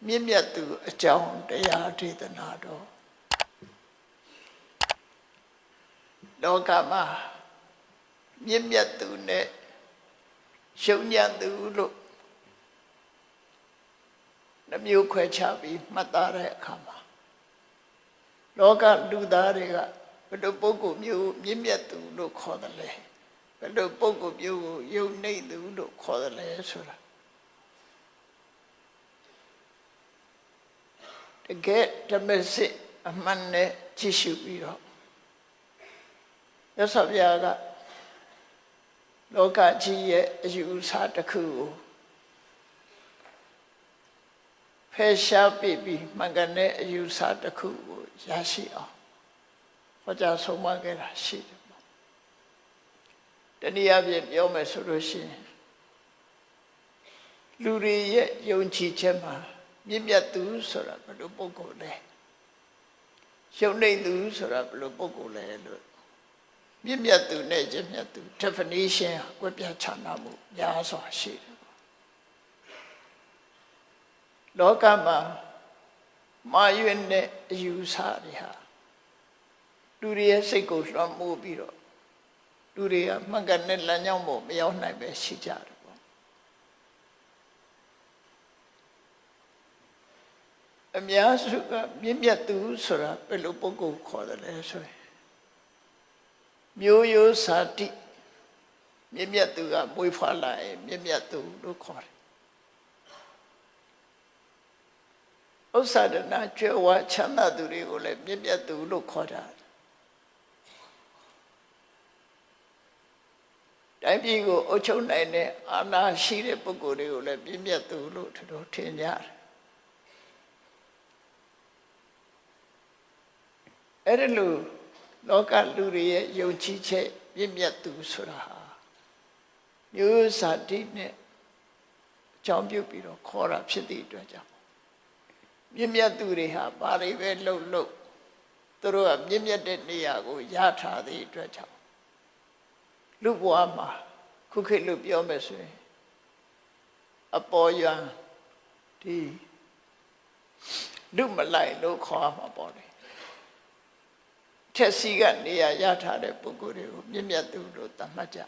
မြင့်မြတ်သူအကြောင်းတရားဒေသနာတော်လောကမှာမြင့်မြတ်သူနဲ့ရှုံညံ့သူလို့နှမျိုးခွဲခြားပြီးမှတ်သားတဲ့အခါမှာလောကလူသားတွေကဘယ်လိုပုဂ္ဂိုလ်မျိုးမြင့်မြတ်သူလို့ခေါ်တယ်လဲဘယ်လိုပုဂ္ဂိုလ်မျိုးကိုယုံနှိမ့်သူလို့ခေါ်တယ်လဲဆိုတာတကယ်ဓမ္မစစ်အမှန်နဲ့ကြည့်ရှုပြီးတော့ရသော်ဗျာကလောကကြီးရဲ့အယူအဆတစ်ခုကိုဖယ်ရှားပြီးမှန်ကန်တဲ့အယူအဆတစ်ခုကိုရရှိအောင်ဟောကြားဆုံးမခဲ့တာရှိတယ်ပေါ့တနည်းအားဖြင့်ပြောမယ်ဆိုလို့ရှိရင်လူတွေရဲ့ယုံကြည်ချက်မှာမြင့်မြတ်သူဆိုတာဘယ်လိုပုဂ္ဂိုလ်လဲရှုံနေသူဆိုတာဘယ်လိုပုဂ္ဂိုလ်လဲလို့မြင့်မြတ်သူနဲ့ကျင့်မြတ်သူ definition ကွဲပြားခြားနားမှုများစွာရှိတယ်လောကမှာမာရွင်တဲ့အယူဆတွေဟာလူတွေရဲ့စိတ်ကိုလွှမ်းမိုးပြီးတော့လူတွေကမှန်ကန်တဲ့လမ်းကြောင်းပေါ်မရောက်နိုင်ပဲရှိကြတယ်ပေါ့အများစုကမြင့်မြတ်သူဆိုတာဘယ်လိုပုဂ္ဂိုလ်ခေါ်တယ်လဲဆိုရင်မျိုးရိုးစာတိမြင့်မြတ်သူကမွေးဖွားလာရင်မြင့်မြတ်သူလို့ခေါ်တယ်ဥစ္စာဒနာကျွဲဝါချမ်းသာသူတွေကိုလည်းမြင့်မြတ်သူလို့ခေါ်တာတိုင်းပြည်ကိုအုပ်ချုပ်နိုင်တဲ့အာဏာရှိတဲ့ပုဂ္ဂိုလ်တွေကိုလည်းမြင့်မြတ်သူလို့တို့ထင်ကြတယ်အဲ့ဒီလိုလောကလူတွေရဲ့ယုံကြည်ချက်မြင့်မြတ်သူဆိုတာဟာမျိုးစာတိနဲ့အကြောင်းပြုပြီးတော့ခေါ်တာဖြစ်တဲ့အတွက်ကြောင့်မြင့်မြတ်သူတွေဟာဘာတွေပဲလှုပ်သူတို့ကမြင့်မြတ်တဲ့နေရာကိုရထားတဲ့အတွက်ကြောင့်လူဘဝမှာခုခေတ်လို့ပြောမယ်ဆိုရင်အပေါ်ယံဒီလူမလိုက်လို့ခေါ်မှာပေါ့လေထက်စီကနေရာရထားတဲ့ပုဂ္ဂိုလ်တွေကိုမြင့်မြတ်သူလို့သတ်မှတ်ကြ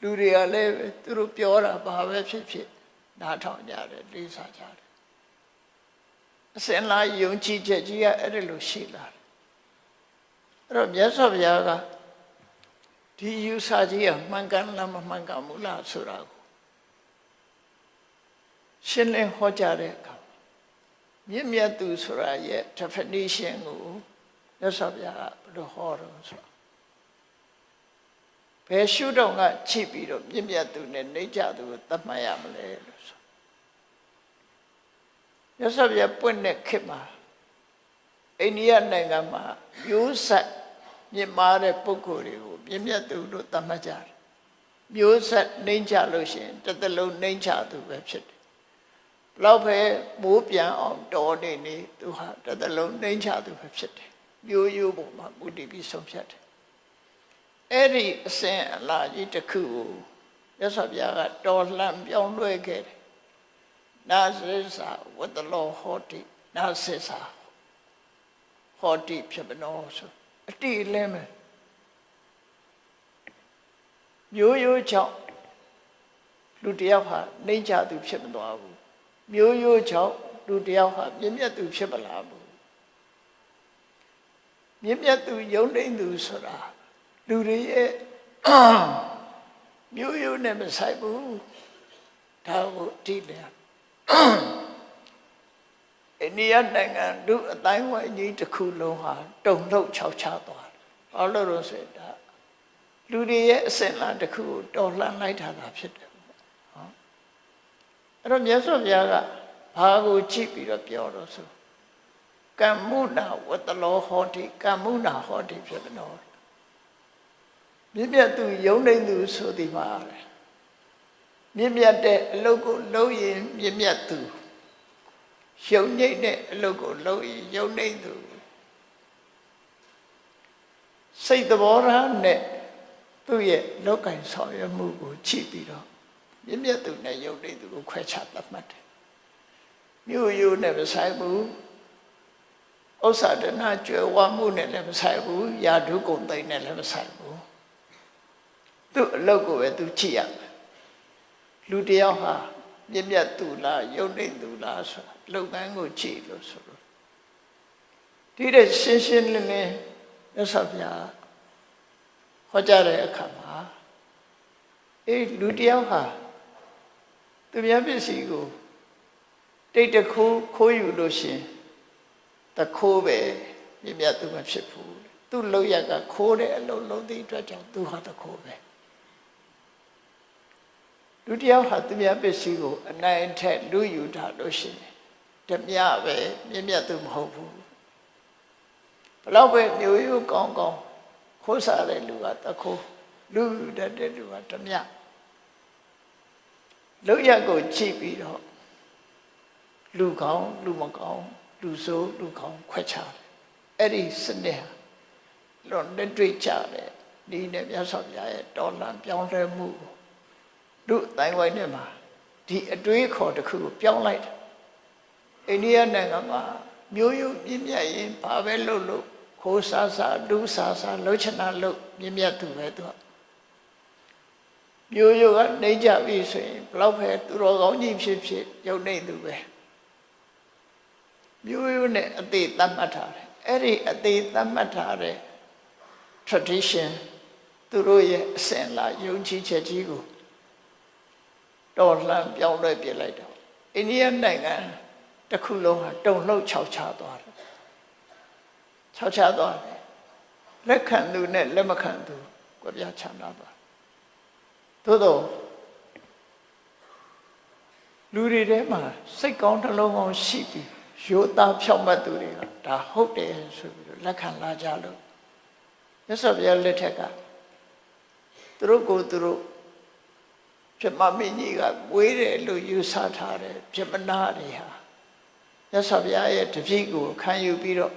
လူတွေကလည်းသူတို့ပြောတာဘာပဲဖြစ်ဖြစ်နားထောင်ကြတယ်လေးစားကြတယ်အစင်လာယုံကြည်ချက်ကြီးကအဲ့ဒါလိုရှိလာတယ်အဲ့တော့မြတ်စွာဘုရားကဒီယူဆကြီးကမှန်ကန်လားမမှန်ကန်ဘူးလားဆိုတာကိုရှင်းလင်းဟောကြားတဲ့အခါမြင့်မြတ်သူဆိုတာရဲ့ definition ကိုမြတ်စွာဘုရားကဘယ်လိုဟောတော့ဆိုဘယ်ရှုထောင့်ကချိပြီးတော့မြင့်မြတ်သူနဲ့နှိမ့်ချသူကိုသတ်မှတ်ရမလဲလို့ဆိုမြတ်စွာဘုရားပွင့်တဲ့ခေတ်မှာအိန္ဒိယနိုင်ငံမှာမျိုးဆက်မြင့်မားတဲ့ပုဂ္ဂိုလ်တွေကိုမြင့်မြတ်သူလို့သတ်မှတ်ကြတယ်မျိုးဆက်နှိမ့်ချလို့ရှိရင်တစ်သလုံးနှိမ့်ချသူပဲဖြစ်တယ်ဘလောက်ပဲမိုးပြန်အောင်တော်နေသူဟာတစ်သလုံးနှိမ့်ချသူပဲဖြစ်တယ်မျိုးရိုးပုံမှာမူတည်ပြီးဆုံးဖြတ်တယ်အဲ့ဒီအစဉ်အလာကြီးတစ်ခုကိုမြတ်စွာဘုရားကတော်လှန်ပြောင်းလဲခဲ့တယ်နာစေစာဝတ္တလောဟောတိနာစေစာဟောတိဖြစ်မနောဆိုအတိအလင်းပဲမျိုးရိုးချောင်းလူတယောက်ဟာနှိမ့်ချသူဖြစ်မသွားဘူးမျိုးရိုးချောင်းလူတယောက်ဟာမြင့်မြတ်သူဖြစ်မလာဘူးမြင့်မြတ်သူယုံနှိမ့်သူဆိုတာလူတွေရဲ့မျိုးရိုးနဲ့မဆိုင်ဘူးဒါကိုတိတယ်အိန္ဒိယနိုင်ငံလူအတိုင်းဝိုင်းကြီးတစ်ခုလုံးဟာတုံ့လှုပ်ခြောက်ခြားသွားတယ်။ဘာလို့လို့ဆိုတော့လူတွေရဲ့အစဉ်လာတစ်ခုကိုတော်လှန်လိုက်တာဖြစ်တယ်။ဟောအဲ့တော့မြတ်စွာဘုရားကဘာကိုကြည့်ပြီးတော့ပြောတော့ဆိုကမ္မုနာဝတ္တလောဟောတိကမ္မုနာဟောတိဖြစ်မလို့မြင့်မြတ်သူယုံနေသူဆိုဒီမှာမြင့်မြတ်တဲ့အလုပ်ကိုလုပ်ရင်မြင့်မြတ်သူယုံနှိမ့်တဲ့အလုပ်ကိုလုပ်ရင်ယုံနှိမ့်သူစိတ်သဘောထားနဲ့သူ့ရဲ့လောက်ကင်ဆောင်ရွက်မှုကိုကြည့်ပြီးတော့မြင့်မြတ်သူနဲ့ယုံနှိမ့်သူကိုခွဲခြားသတ်မှတ်တယ် မြို့ရိုးနဲ့မဆိုင်ဘူးဥစ္စာဒနာကျွယ်ဝမှုနဲ့လည်းမဆိုင်ဘူးယာဓုကုန်သိမ့်နဲ့လည်းမဆိုင်ဘူးသူ့အလုပ်ကိုပဲသူကြည့်ရမယ်လူတယောက်ဟာမြင့်မြတ်သူလားယုံနေသူလားဆိုတာလုပ်ငန်းကိုကြည့်လို့ဆိုလို့ဒီတဲ့ရှင်းရှင်းလင်းလင်းမြတ်စွာဘုရားဟောကြားတဲ့အခါမှာလူတယောက်ဟာသူများပစ္စည်းကိုတိတ်တခိုးခိုးယူလို့ရှင်တခိုးပဲမြင့်မြတ်သူမဖြစ်ဘူးသူ့လောက်ရကခိုးတဲ့အလုံးလုံးသည့်အတွက်ကြောင့်သူဟာတခိုးပဲလူတယောက်ဟာသူများပစ္စည်းကိုအနိုင်ထက်လူယူထားလို့ရှင်ဓမြပဲမြင့်မြတ်သူမဟုတ်ဘူးဘလောက်ပဲမျိုးရိုးကောင်းကောင်းခိုးစားတဲ့လူကတခိုးလူယူတတ်တဲ့လူကဓမြလောက်ရကိုကြည့်ပြီးတော့လူကောင်းလူမကောင်းလူဆိုးလူကောင်းခွဲခြားတယ်အဲ့ဒီစနစ်ဟာလွန်လက်တွေ့ကြတယ်ဒီနဲ့မြတ်စွာဘုရားရဲ့တော်လှန်ပြောင်းလဲမှုလူအတိုင်းဝိုင်းထဲမှာဒီအတွေးခေါ်တစ်ခုကိုပြောင်းလိုက်တယ်အိန္ဒိယနိုင်ငံမှာမျိုးရိုးမြင့်မြတ်ရင်ဘာပဲလုပ်လို့ခိုးစားစားလူစားစားလှုပ်ချနာလှုပ်မြင့်မြတ်သူပဲသူကမျိုးရိုးကနေကြပြီဆိုရင်ဘလောက်ပဲသူတော်ကောင်းကြီးဖြစ်ဖြစ်ယုံနေသူပဲမျိုးရိုးနဲ့အသေးသတ်မှတ်ထားတယ်အဲ့ဒီအသေးသတ်မှတ်ထားတဲ့ tradition သူတို့ရဲ့အစဉ်လာယုံကြည်ချက်ကြီးကိုတော်လှန်ပြောင်းလဲပြလိုက်တော့အိန္ဒိယနိုင်ငံတစ်ခုလုံးဟာတုန်လှုပ်ခြောက်ခြားသွားတယ်ခြောက်ခြားသွားတယ်လက်ခံသူနဲ့လက်မခံသူကွဲပြားခြားနားသွားသို့တော့လူတွေထဲမှာစိတ်ကောင်းနှလုံးကောင်းရှိပြီးရိုးသားဖြောင့်မတ်သူတွေကဒါဟုတ်တယ်ဆိုပြီးတော့လက်ခံလာကြလို့မြတ်စွာဘုရားလက်ထက်ကသူတို့ကိုသူတို့ပြမမင်းကြီးကဝေးတယ်လို့ယူဆထားတယ်ပြမနာတွေဟာမြတ်စွာဘုရားရဲ့တပည့်ကိုခံယူပြီးတော့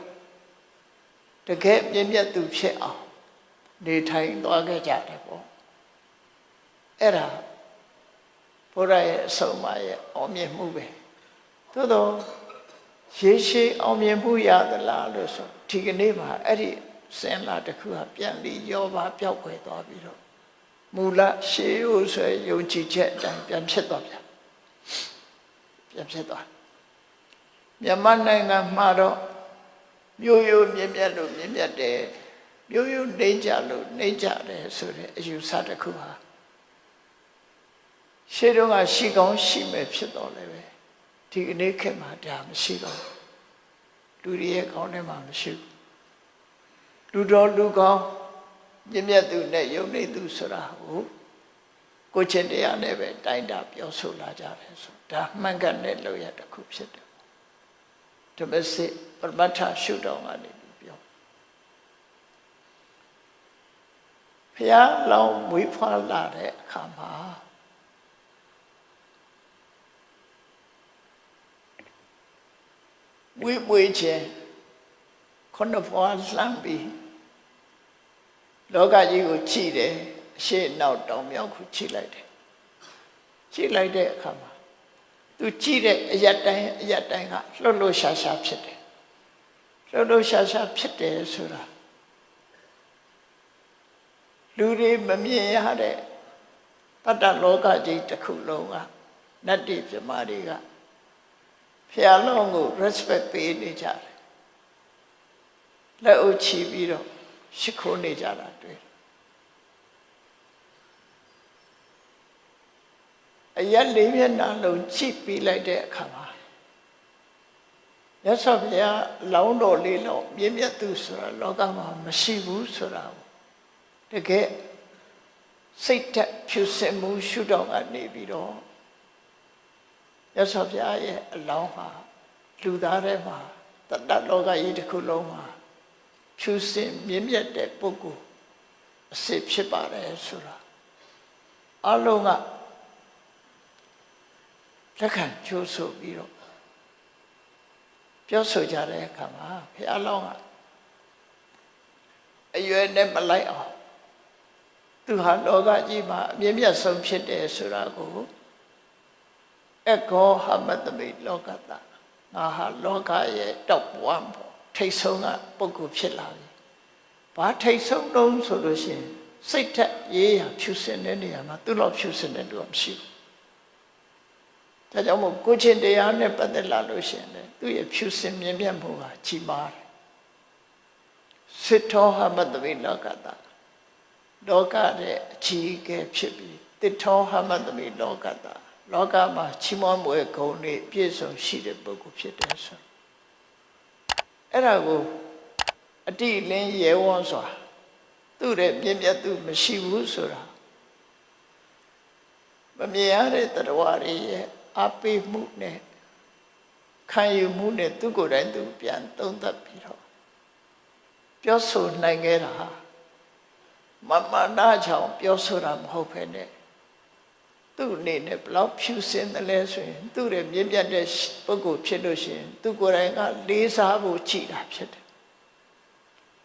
တကယ်မြင့်မြတ်သူဖြစ်အောင်နေထိုင်သွားခဲ့ကြတယ်ပေါ့အဲ့ဒါဘုရားရဲ့အဆုံးအမရဲ့အောင်မြင်မှုပဲသို့တော့ရေရှည်အောင်မြင်မှုရသလားလို့ဆိုဒီကနေ့မှာအဲ့ဒီစင်လာတစ်ခုဟာပြန်ပြီးရောပါပြောက်ွယ်သွားပြီးတော့မူလရှေးဥဆွေယုံကြည်ချက်အတိုင်းပြန်ဖြစ်သွားပြန်ဖြစ်သွားမြန်မာနိုင်ငံမှာတော့မျိုးရိုးမြင့်မြတ်လို့မြင့်မြတ်တယ်မျိုးရိုးနှိမ့်ကြလို့နှိမ့်ကြတယ်ဆိုတဲ့အယူဆတစ်ခုဟာရှေးတုန်းကရှိကောင်းရှိမဲ့ဖြစ်တော်လဲပဲဒီကနေ့ခေတ်မှာဒါမရှိတော့လူတွေရဲ့ကောင်းထဲမှာမရှိဘူးလူတော်လူကောင်းမြင့်မြတ်သူနဲ့ယုံနေသူဆိုတာကိုကိုချင်းတရားနဲ့ပဲတိုင်းတာပြောဆိုလာကြတယ်ဆိုဒါမှန်ကန်တဲ့လောက်ရတစ်ခုဖြစ်တယ်ဓမ္မစစ်ပရမတ္ထရှုတော်ကနေပြောဘုရားလောင်းမွေးဖွားလာတဲ့အခါမှာမွေးခြင်းခုနဖွားလှမ်းပြီးလောကကြီးကိုကြည့်တယ်အရှိနောက်တောင်မြောက်ကိုကြည့်လိုက်တယ်ကြည့်လိုက်တဲ့အခါမှာသူကြည့်တဲ့အရတိုင်းကလှုပ်လှုပ်ရှားရှားဖြစ်တယ်လှုပ်လှုပ်ရှားရှားဖြစ်တယ်ဆိုတာလူတွေမမြင်ရတဲ့တတ္တလောကကြီးတစ်ခုလုံးကနတ်တိပြမတွေကဖျားလုံးကို respect ပေးနေကြတယ်လက်အုပ်ချီပြီးတော့ရှိခိုးနေကြတာတွေ့အရက်လေးမျက်နှာလုံးကြည့်ပြီးလိုက်တဲ့အခါမှာရသော်ဘုရားလောင်းတော်လေးတော့မြင့်မြတ်သူဆိုတာလောကမှာမရှိဘူးဆိုတာတကယ်စိတ်သက်ဖြူစင်မှုရှုတော်ကနေပြီးတော့ရသော်ဘုရားရဲ့အလောင်းဟာလူသားထဲမှာတတ္တလောကကြီးတစ်ခုလုံးမှာဖြူစင်မြင့်မြတ်တဲ့ပုဂ္ဂိုလ်အစစ်ဖြစ်ပါတယ်ဆိုတာအလုံးကလက်ခံကြိုးဆိုပြီးတော့ပြောဆိုကြတဲ့အခါမှာဘုရားလောင်းကအရွယ်နဲ့မလိုက်အောင်သူဟာလောကကြီးမှာအမြင့်မြတ်ဆုံးဖြစ်တယ်ဆိုတာကိုအကောဟမတမိလောကတ ငါဟာလောကရဲ့ top 1ပေါ့ထိတ်ဆုံးကပုဂ္ဂိုလ်ဖြစ်လာပြီဘာထိတ်ဆုံးတုံးဆိုလို့ရှိရင်စိတ်ထက်ရေးရဖြူစင်တဲ့နေရာမှာသူ့လောက်ဖြူစင်တဲ့လူမရှိဘူးဒါကြောင့်မို့ကိုချင်းတရားနဲ့ပတ်သက်လာလို့ရှိရင်လေသူ့ရဲ့ဖြူစင်မြင်မြတ်မှုဟာကြီးမားတယ်စစ်ထောဟမတဝိလောကတာလောကရဲ့အကြီးအကဲဖြစ်ပြီးတစ်ထောဟမတဝိလောကတာလောကမှာချီးမွမ်းမွယ်ဂုဏ်တွေပြည့်စုံရှိတဲ့ပုဂ္ဂိုလ်ဖြစ်တယ်ဆိုအဲ့ဒါကိုအတိလင်းရဲဝံ့စွာသူ့ရဲ့ပြည့်မြတ်သူမရှိဘူးဆိုတာမမြင်ရတဲ့တရားတွေရဲ့အပိမှုနဲ့ခံယူမှုနဲ့သူကိုယ်တိုင်သူပြန်သုံးသပ်ပြီးတော့ပြောဆိုနိုင်ခဲ့တာမမနာချောင်ပြောဆိုတာမဟုတ်ဘဲနဲ့သူ့အနေနဲ့ဘလောက်ဖြူစင်တယ်လဲဆိုရင်သူ့ရဲ့မြင့်မြတ်တဲ့ပုဂ္ဂိုလ်ဖြစ်လို့ရှိရင်သူကိုယ်တိုင်ကလေးစားဖို့ကြည်တာဖြစ်တယ်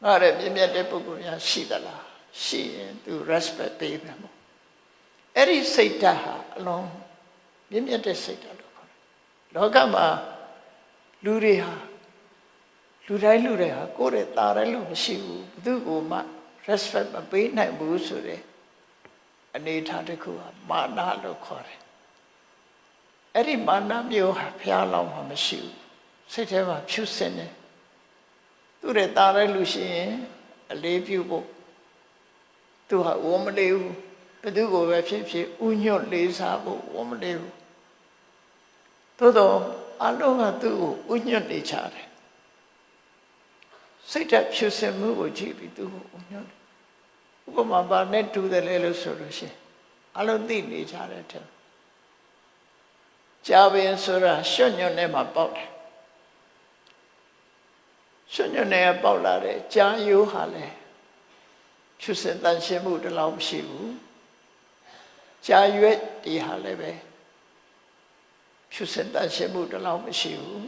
ငါရဲ့မြင့်မြတ်တဲ့ပုဂ္ဂိုလ်များရှိသလားရှိရင်သူ respect ပေးမယ်မို့အဲ့ဒီစိတ်ဓာတ်ဟာအလုံးမြင့်မြတ်တဲ့စိတ်ဓာတ်လို့ခေါ်တယ်လောကမှာလူတွေဟာလူတိုင်းဟာကိုယ့်ရဲ့တာရဲလို့မရှိဘူးဘယ်သူကိုမှ respect မပေးနိုင်ဘူးဆိုတဲ့အနေထားတစ်ခုဟာမာနလို့ခေါ်တယ်အဲ့ဒီမာနမျိုးဟာဖျားလောင်မှာမရှိဘူးစိတ်ထဲမှာဖြူစင်တယ်သူ့ရဲ့တာရဲလို့ရှိရင်အလေးပြုဖို့သူဟာဝမလေးဘူးဘယ်သူကိုပဲဖြစ်ဖြစ်ဥညွတ်လေးစားဖို့ဝမလေးဘူးသို့တော့အလုံးကသူ့ကိုဥညွတ်နေချတယ်စိတ်ဓာတ်ဖြူစင်မှုကိုကြည့်ပြီးသူ့ကိုဥညွတ်ဥပမာပါနဲ့တူတယ်လေလို့ဆိုလို့ရှိရင်အလုံးသိနေကြတဲ့တဲ့ကြာပင်ဆိုတာရွှွညွတ်နဲ့မှပေါက်တယ်ရွှွညွတ်နဲ့ပေါက်လာတဲ့ကြာရိုးဟာလေဖြူစင်တန်ရှင်းမှုတလောက်မရှိဘူးကြာရွက်ဒီဟာလည်းပဲဖြူစင်တန်ရှင်းမှုတလောက်မရှိဘူး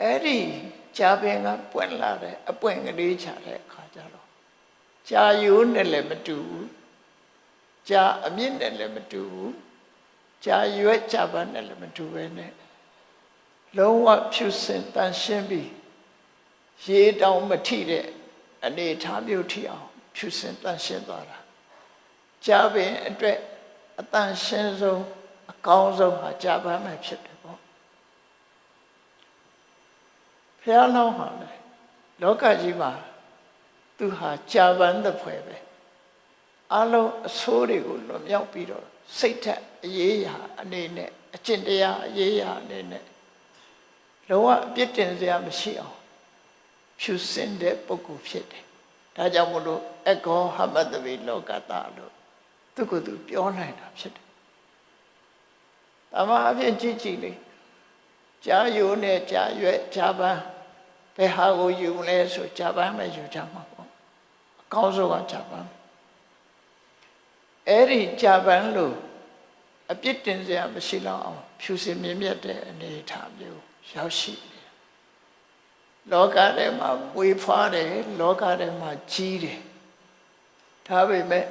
အဲ့ဒီကြာပင်ကပွင့်လာတဲ့အပွင့်ကလေးချတဲ့အခါကျတော့ကြာရိုးနဲ့လည်းမတူဘူးကြာအမြင့်နဲ့လည်းမတူဘူးကြာရွက်ကြာပန်းနဲ့လည်းမတူပဲနဲ့လုံးဝဖြူစင်တန်ရှင်းပြီးရေတောင်မထိတဲ့အနေထားမျိုးထိအောင်ဖြူစင်တန်ရှင်းသွားတာကြာပင်အတွက်အတန်ရှင်းဆုံးအကောင်းဆုံးဟာကြာပန်းပဲဖြစ်တယ်ပေါ့ဖျားလောင်းဟာလေလောကကြီးမှာသူဟာကြာပန်းတဲ့ဖွယ်ပဲအလုံးအဆိုးတွေကိုလွန်မြောက်ပြီးတော့စိတ်ထက်အရေးရာအနေနဲ့အကျင့်တရားအရေးရာအနေနဲ့လုံးဝအပြစ်တင်စရာမရှိအောင်ဖြူစင်တဲ့ပုဂ္ဂိုလ်ဖြစ်တယ်ဒါကြောင့်မို့လို့အကောဟမတဝိလောကတာလို့သူကသူပြောနိုင်တာဖြစ်တယ်။တမန်အဖြစ်ကြည့်ကြည့်လေကြာယိုးနဲ့ကြာရွက်ကြာပန်းဘယ်ဟာကိုယူလဲဆိုကြာပန်းပဲယူကြမှာပေါ့အကောင်းဆုံးကကြာပန်းအဲ့ဒီကြာပန်းလို့အပြစ်တင်စရာမရှိတော့အောင်ဖြူစင်မြင့်မြတ်တဲ့အနေအထားမျိုးရောက်ရှိတယ်လောကထဲမှာမွေးဖွားတယ်လောကထဲမှာကြီးတယ်ဒါပေမဲ့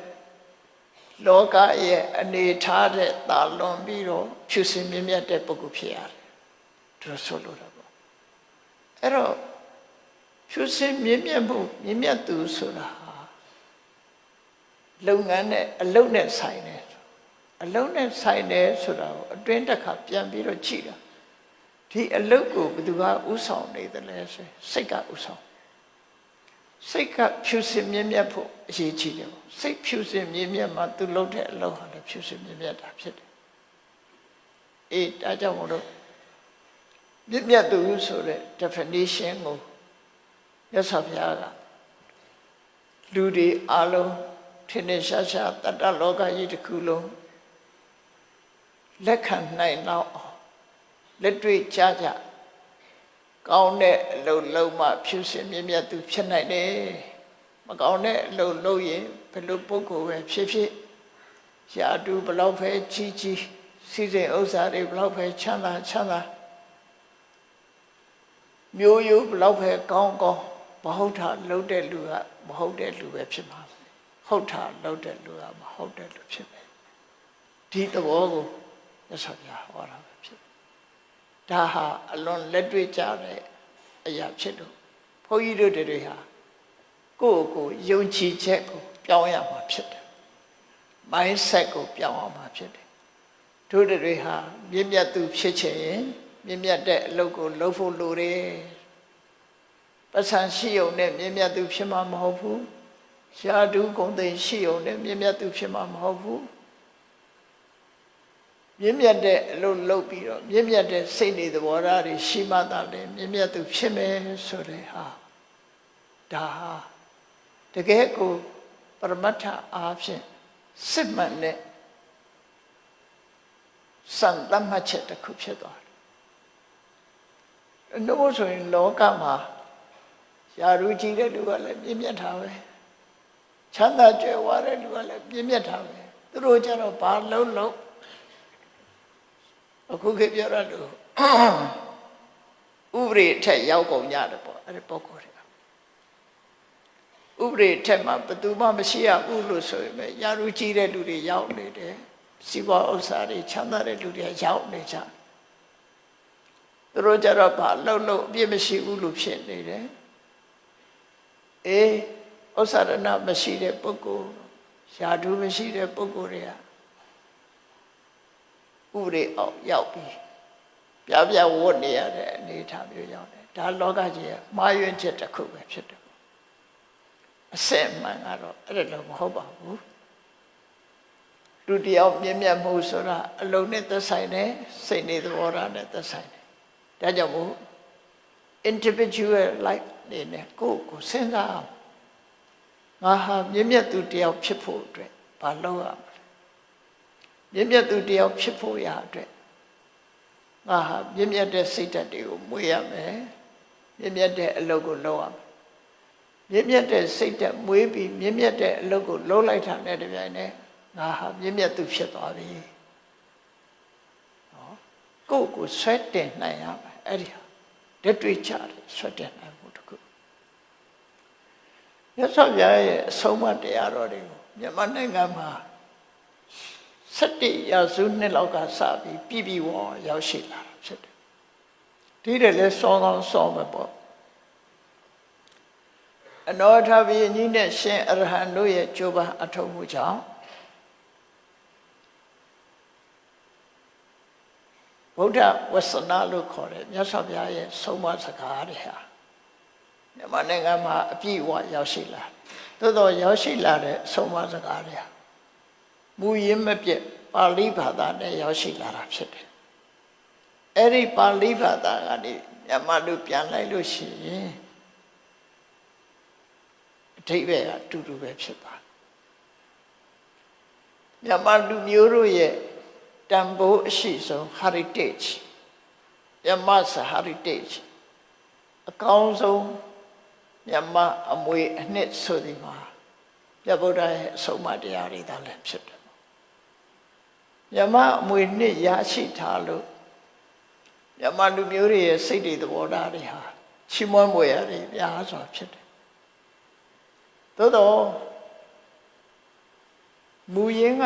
လောကရဲ့အနေထားတဲ့တာလွန်ပြီးတော့ဖြူစင်မြင့်မြတ်တဲ့ပုဂ္ဂိုလ်ဖြစ်ရတယ်သူဆိုလိုတာပေါ့အဲ့တော့ဖြူစင်မြင့်မြတ်မှုမြင့်မြတ်သူဆိုတာလုပ်ငန်းနဲ့အလုပ်နဲ့ဆိုင်တယ်အလုပ်နဲ့ဆိုင်တယ်ဆိုတာကိုအတွင်းတစ်ခါပြန်ပြီးတော့ကြည့်တာဒီအလုပ်ကိုဘယ်သူကဥဆောင်နေတယ်လဲဆိုစိတ်ကဥဆောင်စိတ်ကဖြူစင်မြင့်မြတ်ဖို့အရေးကြီးတယ်ပေါ့စိတ်ဖြူစင်မြင့်မြတ်မှသူလုပ်တဲ့အလုပ်ဟာလည်းဖြူစင်မြင့်မြတ်တာဖြစ်တယ်အေးဒါကြောင့်မို့လို့မြင့်မြတ်သူဆိုတဲ့ definition ကိုမြတ်စွာဘုရားကလူတွေအလုံးထင်ထင်ရှားရှားတတ္တလောကကြီးတစ်ခုလုံးလက်ခံနိုင်တော့လက်တွေ့ကြကြကောင်းတဲ့အလုပ်လုံးမှဖြူစင်မြင့်မြတ်သူဖြစ်နိုင်တယ်မကောင်းတဲ့အလုပ်လုပ်ရင်ဘယ်လိုပုဂ္ဂိုလ်ပဲဖြစ်ဖြစ်ရာတူဘလောက်ပဲကြီးကြီးစီစဉ်ဥစ္စာတွေဘလောက်ပဲချမ်းသာမျိုးရိုးဘလောက်ပဲကောင်းမဟုတ်တာလုပ်တဲ့လူကမဟုတ်တဲ့လူပဲဖြစ်မှာဟုတ်တာလုပ်တဲ့လူကမဟုတ်တဲ့လူဖြစ်မယ်ဒီသဘောကိုမြတ်စွာဘုရားဟောတာပဲဖြစ် ဒါဟာအလွန်လက်တွေ့ကြတဲ့အရာဖြစ်လို့ဘုန်းကြီးတို့တွေဟာကိုယ့်ကိုယုံကြည်ချက်ကိုပြောင်းရမှာဖြစ်တယ် mindset ကိုပြောင်းအောင်မှာဖြစ်တယ်တို့တွေဟာမြင့်မြတ်သူဖြစ်ချင်ရင်မြင့်မြတ်တဲ့အလုပ်ကိုလုပ်ဖို့လိုတယ်ပတ်စံရှိုံနဲ့မြင့်မြတ်သူဖြစ်မှာမဟုတ်ဘူးရှားဒူးဂုံသိမ်းရှိုံနဲ့မြင့်မြတ်သူဖြစ်မှာမဟုတ်ဘူးမြင့်မြတ်တဲ့အလုပ်လုပ်ပြီးတော့မြင့်မြတ်တဲ့စိတ်နေသဘောထားတွေရှိမှသာလေမြင့်မြတ်သူဖြစ်မယ်ဆိုတဲ့ဟာဒါဟာတကယ်ကိုပရမတ္ထအားဖြင့်စစ်မှန်တဲ့စံတတ်မှတ်ချက်တစ်ခုဖြစ်သွားတယ်။တို့ဆိုရင်လောကမှာယာရုကြီးတဲ့လူကလည်းပြင်းပြတာပဲချမ်းသာကြွယ်ဝတဲ့လူကလည်းပြင်းပြတာပဲသူတို့ကျတော့ဘာလုံးအခုခေတ်ပြောရလို့ဥပဒေထက်ရောက်ကုန်ကြတယ်ပေါ့အဲ့ဒီပုဂ္ဂိုလ်တွေဥပဒေထက်မှာဘယ်သူမှမရှိရဘူးလို့ဆိုရင်ပဲယာရုကြီးတဲ့လူတွေရောက်နေတယ်စီးပွားဥစ္စာတွေချမ်းသာတဲ့လူတွေရောက်နေကြသူတို့ကြတော့ဘာလုံးအပြစ်မရှိဘူးလို့ဖြစ်နေတယ်အေးဥစ္စာရဏမရှိတဲ့ပုဂ္ဂိုလ်ယာတုမရှိတဲ့ပုဂ္ဂိုလ်တွေကဥပဒေအောင်ရောက်ပြီးပြဝတ်နေရတဲ့အနေအထားမျိုးရောက်တယ်ဒါလောကကြီးရဲ့မှားယွင်းချက်တစ်ခုပဲဖြစ်တယ်အစစ်မှန်ကတော့အဲ့ဒါတော့မဟုတ်ပါဘူးလူတယောက်မြင့်မြတ်မှုဆိုတာအလုံးနဲ့သက်ဆိုင်တယ်စိတ်နေသဘောထားနဲ့သက်ဆိုင်တယ်ဒါကြောင့်မို့ individual life နေနဲ့ကိုယ့်ကိုစဉ်းစားအောင်ငါဟာမြင့်မြတ်သူတယောက်ဖြစ်ဖို့အတွက်ဘာလုပ်ရမလဲမြင့်မြတ်သူတယောက်ဖြစ်ဖို့ရအတွက်ငါဟာမြင့်မြတ်တဲ့စိတ်ဓာတ်တွေကိုမွေးရမယ်မြင့်မြတ်တဲ့အလုပ်ကိုလုပ်ရမယ်မြင့်မြတ်တဲ့စိတ်ဓာတ်မွေးပြီးမြင့်မြတ်တဲ့အလုပ်ကိုလုပ်လိုက်တာနဲ့တပြိုင်တည်းငါဟာမြင့်မြတ်သူဖြစ်သွားပြီနော်ကိုယ့်ကိုဆွဲတင်နိုင်ရမယ်အဲ့ဒီဟာလက်တွေ့ချတယ်ဆွဲတင်နိုင်မှုတခုမြတ်စွာဘုရားရဲ့အဆုံးအမတရားတော်တွေကိုမြန်မာနိုင်ငံမှာ17ရာစုနှစ်လောက်ကစပြီးပြည်ဝရောက်ရှိလာတာဖြစ်တယ်ဒီတည်းလဲစောကောင်းစောမယ်ပေါ့အနောထဘိညီနဲ့ရှင်အရဟံတို့ရဲ့ကြိုးပမ်းအထောက်မှုကြောင့်ဗုဒ္ဓဝဆနာလို့ခေါ်တယ်မြတ်စွာဘုရားရဲ့ဆုံးမစကားတွေဟာမြန်မာနိုင်ငံမှာအပြည့်အဝရောက်ရှိလာသို့တော်ရောက်ရှိလာတဲ့ဆုံးမစကားတွေဟာမူရင်းမပြတ်ပါဠိဘာသာနဲ့ရောက်ရှိလာတာဖြစ်တယ်အဲ့ဒီပါဠိဘာသာကနေမြန်မာလူပြန်လိုက်လို့ရှိရင်အဓိပ္ပာယ်ကတူတူပဲဖြစ်သွားမြန်မာလူမျိုးတို့ရဲ့တန်ဖိုးအရှိဆုံး heritage မြန်မာစ heritage အကောင်းဆုံးမြန်မာအမွေအနှစ်ဆိုဒီမှာမြတ်ဗုဒ္ဓရဲ့အဆုံးအမတရားတွေသာလည်းဖြစ်တယ်မြန်မာအမွေနှစ်ရရှိထားလို့မြန်မာလူမျိုးတွေရဲ့စိတ်တွေသဘောထားတွေဟာချီးမွမ်းမွေရတယ်များစွာဖြစ်တယ်သို့တော့မူရင်းက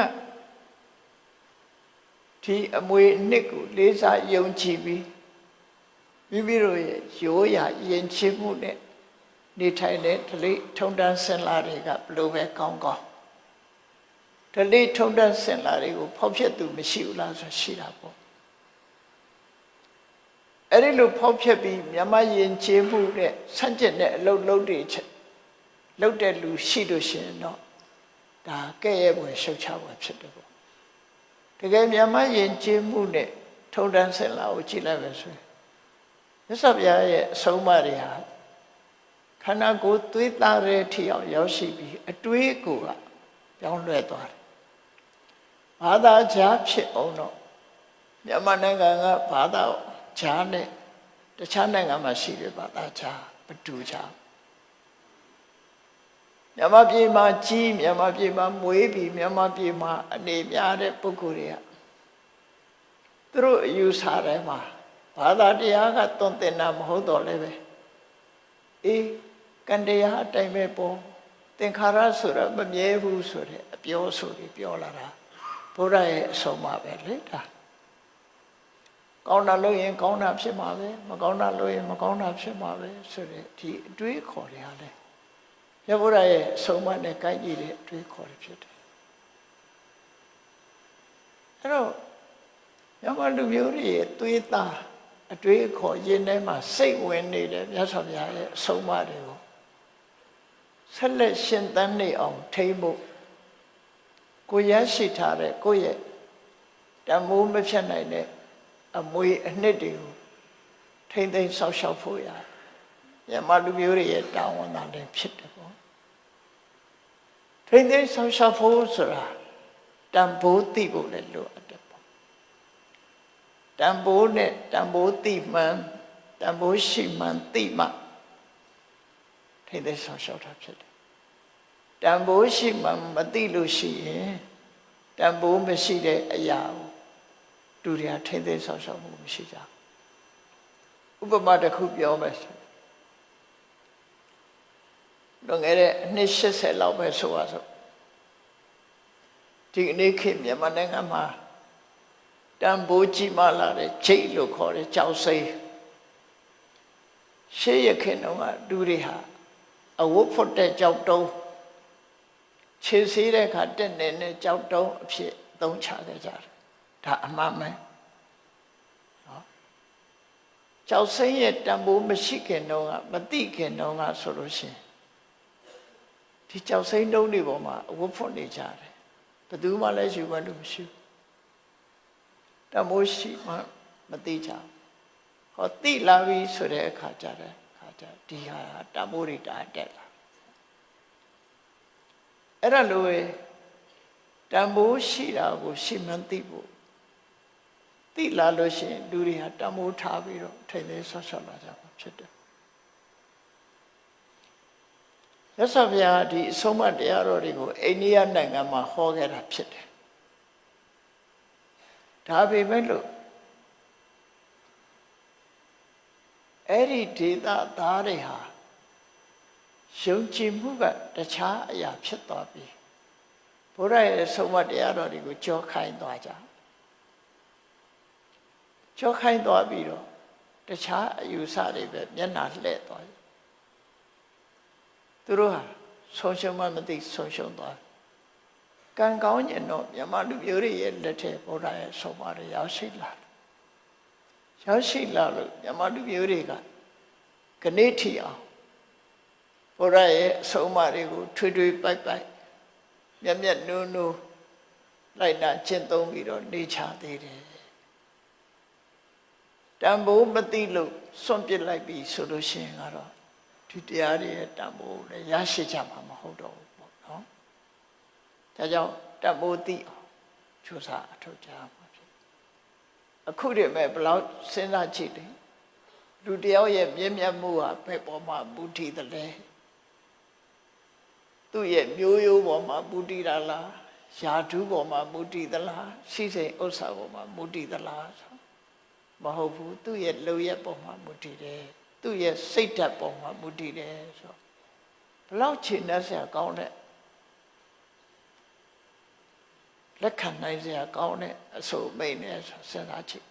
ဒီအမွေနှစ်ကိုလေးစားယုံကြည်ပြီးမိမိတို့ရဲ့ရိုးရာယဉ်ကျေးမှုနဲ့နေထိုင်တဲ့ဓလေ့ထုံတန်းစင်လာတွေကဘလို့ပဲကောင်းကောင်းဓလေ့ထုံတန်းစင်လာတွေကိုဖောက်ဖျက်သူမရှိဘူးလားဆိုရှိတာပေါ့အဲ့ဒီလိုဖောက်ဖျက်ပြီးမြမယဉ်ကျေးမှုနဲ့ဆန့်ကျင်တဲ့အလုပ်လုပ်တဲ့လူရှိလို့ရှိရင်တော့ဒါကဲ့ရဲ့ဘွယ်ရှုတ်ချဘွယ်ဖြစ်တယ်ပေါ့တကယ်မြမယဉ်ကျေးမှုနဲ့ထုံတန်းစင်လာကိုကြည့်လိုက်ပဲဆိုရင်မြတ်စွာဘုရားရဲ့အဆုံးအမတွေဟာခန္ဓာကိုယ်သွေးသားတဲ့ထီအောင်ရောက်ရှိပြီးအတွေးကိုကပြောင်းလဲသွားတယ်ဘာသာခြားဖြစ်အောင်တော့မြန်မာနိုင်ငံကဘာသာခြားနဲ့တခြားနိုင်ငံမှာရှိတဲ့ဘာသာခြားမတူကြမြန်မာပြည်မှာကြီးမြန်မာပြည်မှာမွေးပြီးမြန်မာပြည်မှာအနေများတဲ့ပုဂ္ဂိုလ်တွေကသူတို့အယူဆထဲမှာဘာသာတရားကသွန်သင်တာမဟုတ်တော့လည်းပဲအေးကံတရားအတိုင်းပဲပေါ့သင်္ခါရဆိုတာမမြဲဘူးဆိုတဲ့အပြောဆိုပြီးပြောလာတာဘုရားရဲ့အဆုံးအမပဲလေဒါ ကောင်းတာလုပ်ရင်ကောင်းတာဖြစ်မှာပဲမကောင်းတာလုပ်ရင်မကောင်းတာဖြစ်မှာပဲဆိုတဲ့ဒီအတွေးခေါ်တွေဟာလေမြတ်ဗုဒ္ဓရဲ့အဆုံးအမနဲ့ကိုက်ညီတဲ့အတွေးခေါ်တွေဖြစ်တယ်အဲ့တော့မြန်မာလူမျိုးတွေရဲ့သွေးသားအတွေးခေါ်ရင်းထဲမှာစိတ်ဝင်နေတဲ့မြတ်စွာဘုရားရဲ့အဆုံးအမတွေကိုဆက်လက်ရှင်သန်နေအောင်ထိန်းဖို့ကိုရရှိထားတဲ့ကိုယ့်ရဲ့တမိုးမဖြတ်နိုင်တဲ့အမွေအနှစ်တွေကိုထိမ့်သိမ်းဆောက်ရှောက်ဖို့ရမြန်မာလူမျိုးတွေရဲ့တာဝန်သာလည်းဖြစ်တယ်ပေါ့ထိမ့်သိမ်းဆောက်ရှောက်ဖို့ဆိုတာတန်ဖိုးသိဖို့လည်းလိုအပ်တယ်ပေါ့တန်ဖိုးနဲ့တန်ဖိုးသိမှန်တန်ဖိုးရှိမှန်သိမှထိမ့်သိမ်းဆောက်ရှောက်တာဖြစ်တယ်တန်ဖိုးရှိမှမသိလို့ရှိရင်တန်ဖိုးမရှိတဲ့အရာကိုလူတွေကထိမ့်သိမ်းဆောက်ရှောက်မှုမရှိကြဥပမာတစ်ခုပြောမယ်ဆိုလွန်ခဲ့တဲ့အနှစ်80လောက်ပဲဆိုပါစို့ဒီနေ့ခေတ်မြန်မာနိုင်ငံမှာတန်ဖိုးကြီးမားလာတဲ့ချိတ်လို့ခေါ်တဲ့ကြောက်စိမ်းရှေးရခင်တုန်းကလူတွေဟာအဝတ်ဖွတ်တဲ့ကြောက်တုံးခြေဆေးတဲ့အခါတက်နေတဲ့ကြောက်တုံးအဖြစ်သုံးချခဲ့ကြတယ်ဒါအမှန်ပဲနော်ကြောက်စိမ်းရဲ့တန်ဖိုးမရှိခင်တုန်းကမသိခင်တုန်းကဆိုလို့ရှိရင်ဒီကြောက်စိမ်းတုံးတွေပေါ်မှာအဝတ်ဖွတ်နေကြတယ်ဘယ်သူမှလည်းယူမလို့မရှိဘူးတန်ဖိုးရှိမှမသိကြဘူးဟောသိလာပြီဆိုတဲ့အခါကျတဲ့ဒီဟာတန်ဖိုးတွေတာတက်လာအဲ့ဒါလိုတန်ဖိုးရှိတာကိုရှင်းမှန်းသိဖို့သိလာလို့ရှိရင်လူတွေဟာတန်ဖိုးထားပြီးတော့ထိမ့်သိမ်းဆောက်ရှောက်လာကြမှာဖြစ်တယ်ရသော်ဗျာဒီအဆုံးအမတရားတော်တွေကိုအိန္ဒိယနိုင်ငံမှာဟောခဲ့တာဖြစ်တယ်ဒါပေမဲ့လို့အဲ့ဒီဒေသသားတွေဟာယုံကြည်မှုကတခြားအရာဖြစ်သွားပြီဘုရားရဲ့ဆုံးမတရားတော်တွေကိုကြောခိုင်းသွားကြကြောခိုင်းသွားပြီးတော့တခြားအယူဆတွေပဲမျက်နှာလှည့်သွားတယ်သူတို့ဟာဆုံးရှုံးမှမသိဆုံးရှုံးသွားကံကောင်းကျင်တော့မြန်မာလူမျိုးတွေရဲ့လက်ထက်ဘုရားရဲ့ဆုံးမတွေရောက်ရှိလာလို့မြန်မာလူမျိုးတွေကခဏထီအောင်ဘုရားရဲ့အဆုံးအမတွေကိုထွေထွေပိုက်ပိုက်မျက်မျက်နှိုးနှိုးလိုက်နာကျင့်သုံးပြီးတော့နေချသေးတယ်တန်ဖိုးမသိလို့စွန့်ပစ်လိုက်ပြီဆိုလို့ရှိရင်ကတော့ဒီတရားတွေရဲ့တန်ဖိုးလည်းရရှိကြမှာမဟုတ်တော့ဘူးပေါ့နော်ဒါကြောင့်တန်ဖိုးသိအောင်ကြိုးစားအထောက်ကြမှာဖြစ်အခုတည်းမဲ့ဘလောက်စဉ်းစားကြည့်တယ်လူတယောက်ရဲ့မြင့်မြတ်မှုဟာဘယ်ပေါ်မှာမူတည်တယ်လဲသူ့ရဲ့မျိုးရိုးပေါ်မှာမူတည်တာလားယာဓုပေါ်မှာမူတည်သလားရှိစိမ်ဥစ္စာပေါ်မှာမူတည်သလားဆိုမဟုတ်ဘူးသူ့ရဲ့လုပ်ရက်ပေါ်မှာမူတည်တယ်သူ့ရဲ့စိတ်ဓာတ်ပေါ်မှာမူတည်တယ်ဆိုဘလောက်ခြေနဲ့ဆရာကောင်းတဲ့လက်ခံနိုင်စရာကောင်းတဲ့အဆိုမိတ်နဲ့စဉ်းစားကြည့်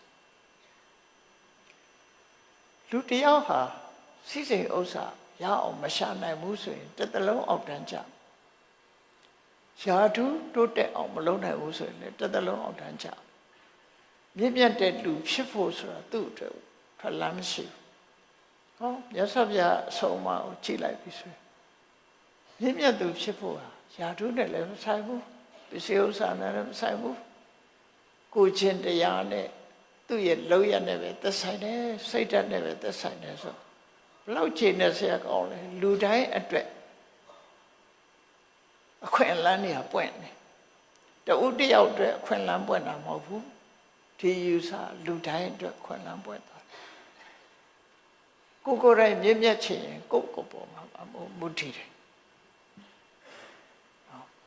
လူတယောက်ဟာစိစိမ်ဥစ္စာရအောင်မရှာနိုင်ဘူးဆိုရင်တစ်သလုံးအောက်တန်းကြယာဓုတိုးတက်အောင်မလုပ်နိုင်ဘူးဆိုရင်လည်းတစ်သလုံးအောက်တန်းကြမြင့်မြတ်တဲ့လူဖြစ်ဖို့ဆိုတာသူ့အတွက်ဖလမ်းမရှိဘူးဟောမြတ်စွာဘုရားအဆုံးအမကိုကြည့်လိုက်ပြီဆိုရင်မြင့်မြတ်သူဖြစ်ဖို့ဟာယာဓုနဲ့လည်းမဆိုင်ဘူးပစ္စည်းဥစ္စာနဲ့လည်းမဆိုင်ဘူးကိုချင်းတရားနဲ့သူ့ရဲ့လောက်ရနဲ့ပဲသက်ဆိုင်တယ်စိတ်ဓာတ်နဲ့ပဲသက်ဆိုင်တယ်ဆိုဘလောက်ချိန်နဲ့ဆရာကောင်းလဲလူတိုင်းအတွက်အခွင့်အလမ်းတွေပွင့်တယ်တူတယောက်အတွက်အခွင့်အလမ်းပွင့်တာမဟုတ်ဘူးဒီယူဆလူတိုင်းအတွက်အခွင့်အလမ်းပွင့်သွားကိုယ်တိုင်မြင့်မြတ်ချင်ရင်ကိုယ်ပေါ်မှာမူတည်တယ်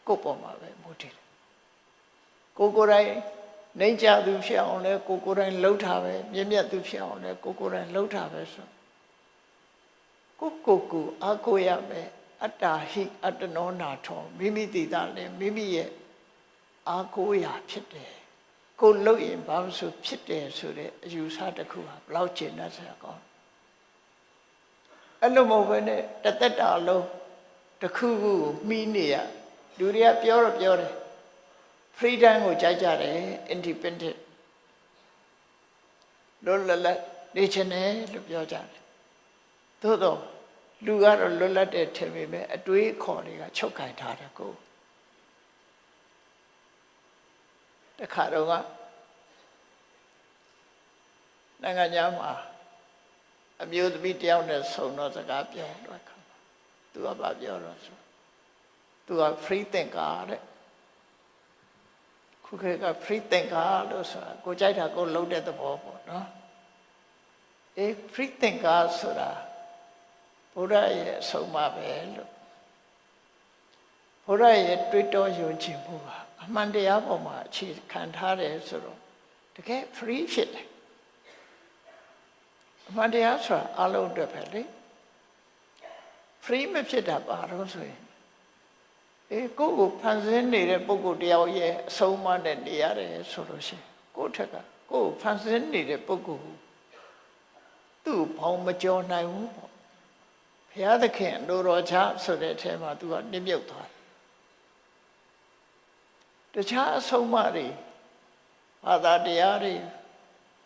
ကိုယ်ပေါ်မှာပဲမူတည်တယ်ကိုယ်တိုင်နှိမ့်ချသူဖြစ်အောင်လဲကိုယ်တိုင်လှုပ်ထားပဲမြင့်မြတ်သူဖြစ်အောင်လဲကိုယ်တိုင်လှုပ်ထားပဲဆိုကိုအာကိုရမယ်အတ္တဟိအတ္တနောနာထောမိမိတည်တာလဲမိမိရဲ့အာကိုရာဖြစ်တယ် ကိုလှုပ်ရင်ဘာလို့ဆိုဖြစ်တယ်ဆိုတဲ့အယူဆတစ်ခုဟာဘလောက်ကျဉ်းတတ်စရာကောင်းအဲ့လိုမဟုတ်ဘဲနဲ့တသက်တာလုံးတစ်ခုခုမှီးနေရလူတွေကပြောတော့ပြောတယ် freedom ကိုကြိုက်ကြတယ် independent လွတ်လပ်နေချင်တယ်လို့ပြောကြတယ်သို့တော့လူကတော့လွတ်လပ်တဲ့ထင်ပေမဲ့အတွေးခေါ်တွေကချုပ်ကင်ထားတယ်ကိုတခါတော့ကနိုင်ငံခြားမှာအမျိုးသမီးတယောက်နဲ့ဆုံတော့စကားပြောတော့ခါသူကဘာပြောတော့ဆိုသူက free thinker တဲ့ခုခေတ်က free thinker လို့ဆိုတာကိုကြိုက်တာကိုလုပ်တဲ့သဘောပေါ့နော်အေး free thinker ဆိုတာဘုရားရဲ့အဆုံးအမပဲလို့ဘုရားရဲ့တွေးတောယုံကြည်မှုဟာအမှန်တရားပေါ်မှာအခြေခံထားတယ်ဆိုတော့တကယ် free ဖြစ်တယ်အမှန်တရားဆိုတာအလုံးအတွက်ပဲလေ free မဖြစ်တာပါတော့ဆိုရင်ကိုယ့်ကိုဖန်ဆင်းနေတဲ့ပုဂ္ဂိုလ်တယောက်ရဲ့အဆုံးအမနဲ့နေရတယ်ဆိုလို့ရှိရင်ကိုယ့်ထက်ကကိုယ့်ကိုဖန်ဆင်းနေတဲ့ပုဂ္ဂိုလ်သူ့ဘောင်မကျော်နိုင်ဘူးပေါ့ဘုရားသခင်လိုတော်ချဆိုတဲ့အထဲမှာသူကနစ်မြုပ်သွားတယ်တခြားအဆုံးအမတွေဘာသာတရားတွေ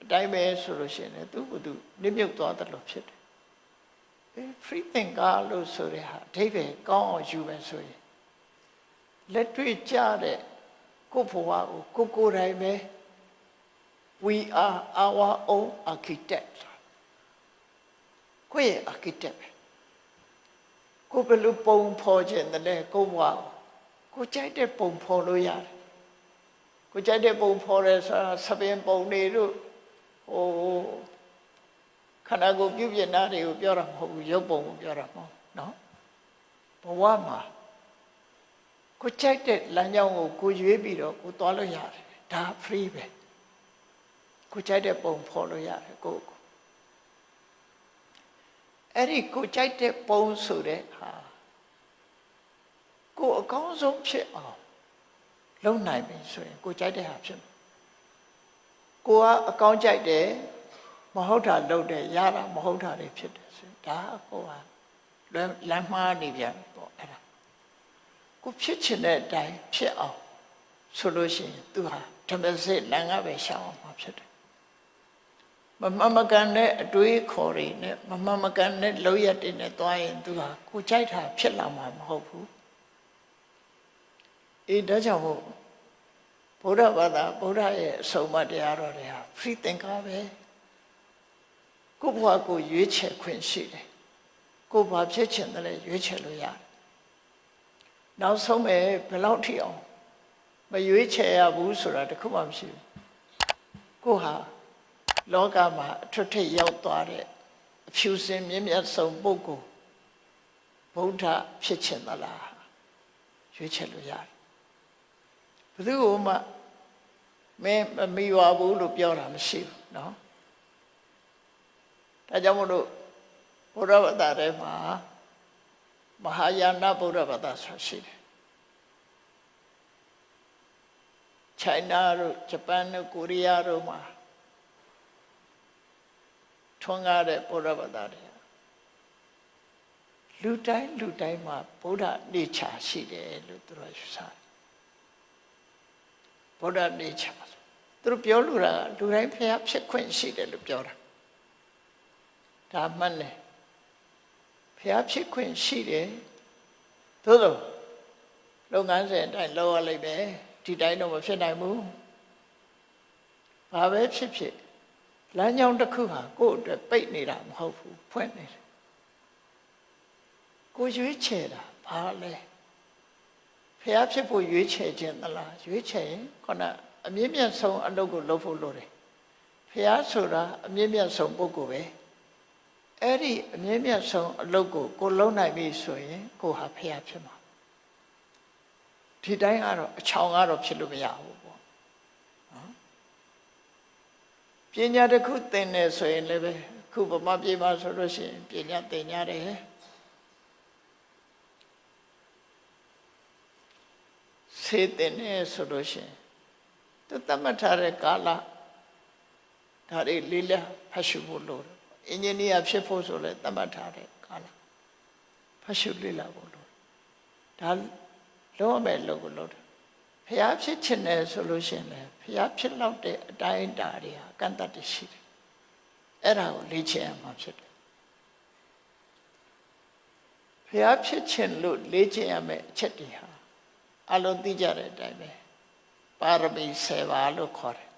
အတိုင်းပဲဆိုလို့ရှိရင်သူ့ကိုယ်သူနစ်မြုပ်သွားတယ်လို့ဖြစ်တယ်free thinker လို့ဆိုတဲ့ဟာအဓိပ္ပာယ်ကောင်းအောင်ယူမယ်ဆိုရင်လက်တွေ့ကြတဲ့ကိုယ့်ဘဝကိုကိုယ်တိုင်ပဲ we are our own architect ကိုယ့်ရဲ့ architect ကိုယ်ဘယ်လိုပုံဖော်ခြင်းလဲကိုယ့်ဘဝကိုကြိုက်တဲ့ပုံဖော်လို့ရတယ်ကိုကြိုက်တဲ့ပုံဖော်ရဲဆိုတာသပင်ပုံတွေတို့ခန္ဓာကိုယ်ပြုပြင်တာတွေကိုပြောတာမဟုတ်ဘူးရုပ်ပုံကိုပြောတာမဟုတ်နော်ဘဝမှာကိုကြိုက်တဲ့လမ်းကြောင်းကိုရွေးပြီးတော့ကိုသွားလို့ရတယ်ဒါ free ပဲကိုကြိုက်တဲ့ပုံဖော်လို့ရတယ်ကိုအဲ့ဒီကိုကြိုက်တဲ့ပုံဆိုတဲ့ဟာကိုအကောင်းဆုံးဖြစ်အောင်လုပ်နိုင်ပြီဆိုရင်ကိုကြိုက်တဲ့ဟာဖြစ်မှာကိုကအကောင်းကြိုက်တယ်မဟုတ်တာလုပ်တယ်ရတာမဟုတ်တာတွေဖြစ်တယ်ဆိုဒါကိုကလမ်းမှားနေပြန်ပေါ့အဲ့ဒါကိုဖြစ်ချင်တဲ့အတိုင်းဖြစ်အောင်ဆိုလို့ရှိရင်သူဟာဓမ္မစစ်လမ်းကပဲရှောင်အောင်မှာဖြစ်တယ်မမကန်တဲ့အတွေးခေါ်တွေနဲ့မကန်တဲ့လောက်ရတဲ့နဲ့သွားရင်သူဟာကိုကြိုက်တာဖြစ်လာမှာမဟုတ်ဘူးဒါကြောင့်မို့ဘုရားဘာသာဘုရားရဲ့အဆုံးအမတရားတော်တွေဟာ free thinker ပဲကိုယ့်ဘဝကိုရွေးချယ်ခွင့်ရှိတယ်ကိုယ်ဘာဖြစ်ချင်တယ်လဲရွေးချယ်လို့ရတယ်နောက်ဆုံးပဲဘယ်လောက်ထိအောင်မရွေးချယ်ရဘူးဆိုတာတခုမှမရှိဘူးကိုယ်ဟာလောကမှာအထွတ်ထိပ်ရောက်သွားတဲ့အဖြူစင်မြင့်မြတ်ဆုံးပုဂ္ဂိုလ်ဗုဒ္ဓဖြစ်ချင်သလားရွေးချယ်လို့ရတယ်ဘယ်သူမှမင်းမမီဝဘူးလို့ပြောတာမရှိဘူးเนาะဒါကြောင့်မို့လို့ဘုရားဘာသာထဲမှာမဟာယာနဗုဒ္ဓဘာသာဆိုရှိတယ်ချိုင်းနာတို့ဂျပန်တို့ကိုရီးယားတို့မှာထွန်းကားတဲ့ဘုရားဘာသာတွေလူတိုင်းမှာဗုဒ္ဓနေချာရှိတယ်လို့သူတို့ယူဆတယ်ဗုဒ္ဓနေချာသူတို့ပြောလို့တာလူတိုင်းဖျားဖြစ်ခွင့်ရှိတယ်လို့ပြောတာဒါမှန်တယ်ဖျားဖြစ်ခွင့်ရှိတယ်သို့သောလုပ်ငန်းစဉ်အတိုင်းလုပ်ရလိမ့်မယ်ဒီတိုင်းတော့မဖြစ်နိုင်ဘူးဘာပဲဖြစ်ဖြစ်လမ်းကြောင်းတစ်ခုဟာကိုယ့်အတွက်ပိတ်နေတာမဟုတ်ဘူးဖွင့်နေတယ်ကိုရွေးချယ်တာဘာလဲဖျားဖြစ်ဖို့ရွေးချယ်ခြင်းသလားရွေးချယ်ရင်ခုနအမြင့်မြတ်ဆုံးအလုပ်ကိုလုပ်ဖို့လိုတယ်ဖျားဆိုတာအမြင့်မြတ်ဆုံးပုဂ္ဂိုလ်ပဲအဲ့ဒီအမြင့်မြတ်ဆုံးအလုပ်ကိုလုံးနိုင်ပြီဆိုရင်ကိုဟာဖျားဖြစ်မှာဒီတိုင်းကတော့အချောင်ကတော့ဖြစ်လို့မရဘူးပေါ့နော်ပညာတစ်ခုသင်နေဆိုရင်လည်းပဲခုဗမာပြည်မှာဆိုလို့ရှိရင်ပညာသင်ရတယ်ဆေးသင်နေဆိုလို့ရှိရင် သူသတ်မှတ်ထားတဲ့ကာလဒါတွေလေးလက်ဖတ်ရှုဖို့လိုတယ်အင်ဂျင်နီယာဖြစ်ဖို့ဆိုလဲသတ်မှတ်ထားတဲ့ကာလဖတ်ရှုလေ့လာဖို့လိုဒါလုံးဝပဲလုပ်ကိုလုပ်တယ်ဖျားဖြစ်ချင်တယ်ဆိုလို့ရှိရင်လည်းဖျားဖြစ်လောက်တဲ့အတိုင်းအတာတွေဟာကန့်သတ်တရှိတယ်အဲ့ဒါကိုလေ့ကျင့်ရမှာဖြစ်တယ်ဖျားဖြစ်ချင်လို့လေ့ကျင့်ရမယ့်အချက်တွေဟာအလုံးသိကြတဲ့အတိုင်းပဲပါရမီ7ပါးလို့ခေါ်တယ်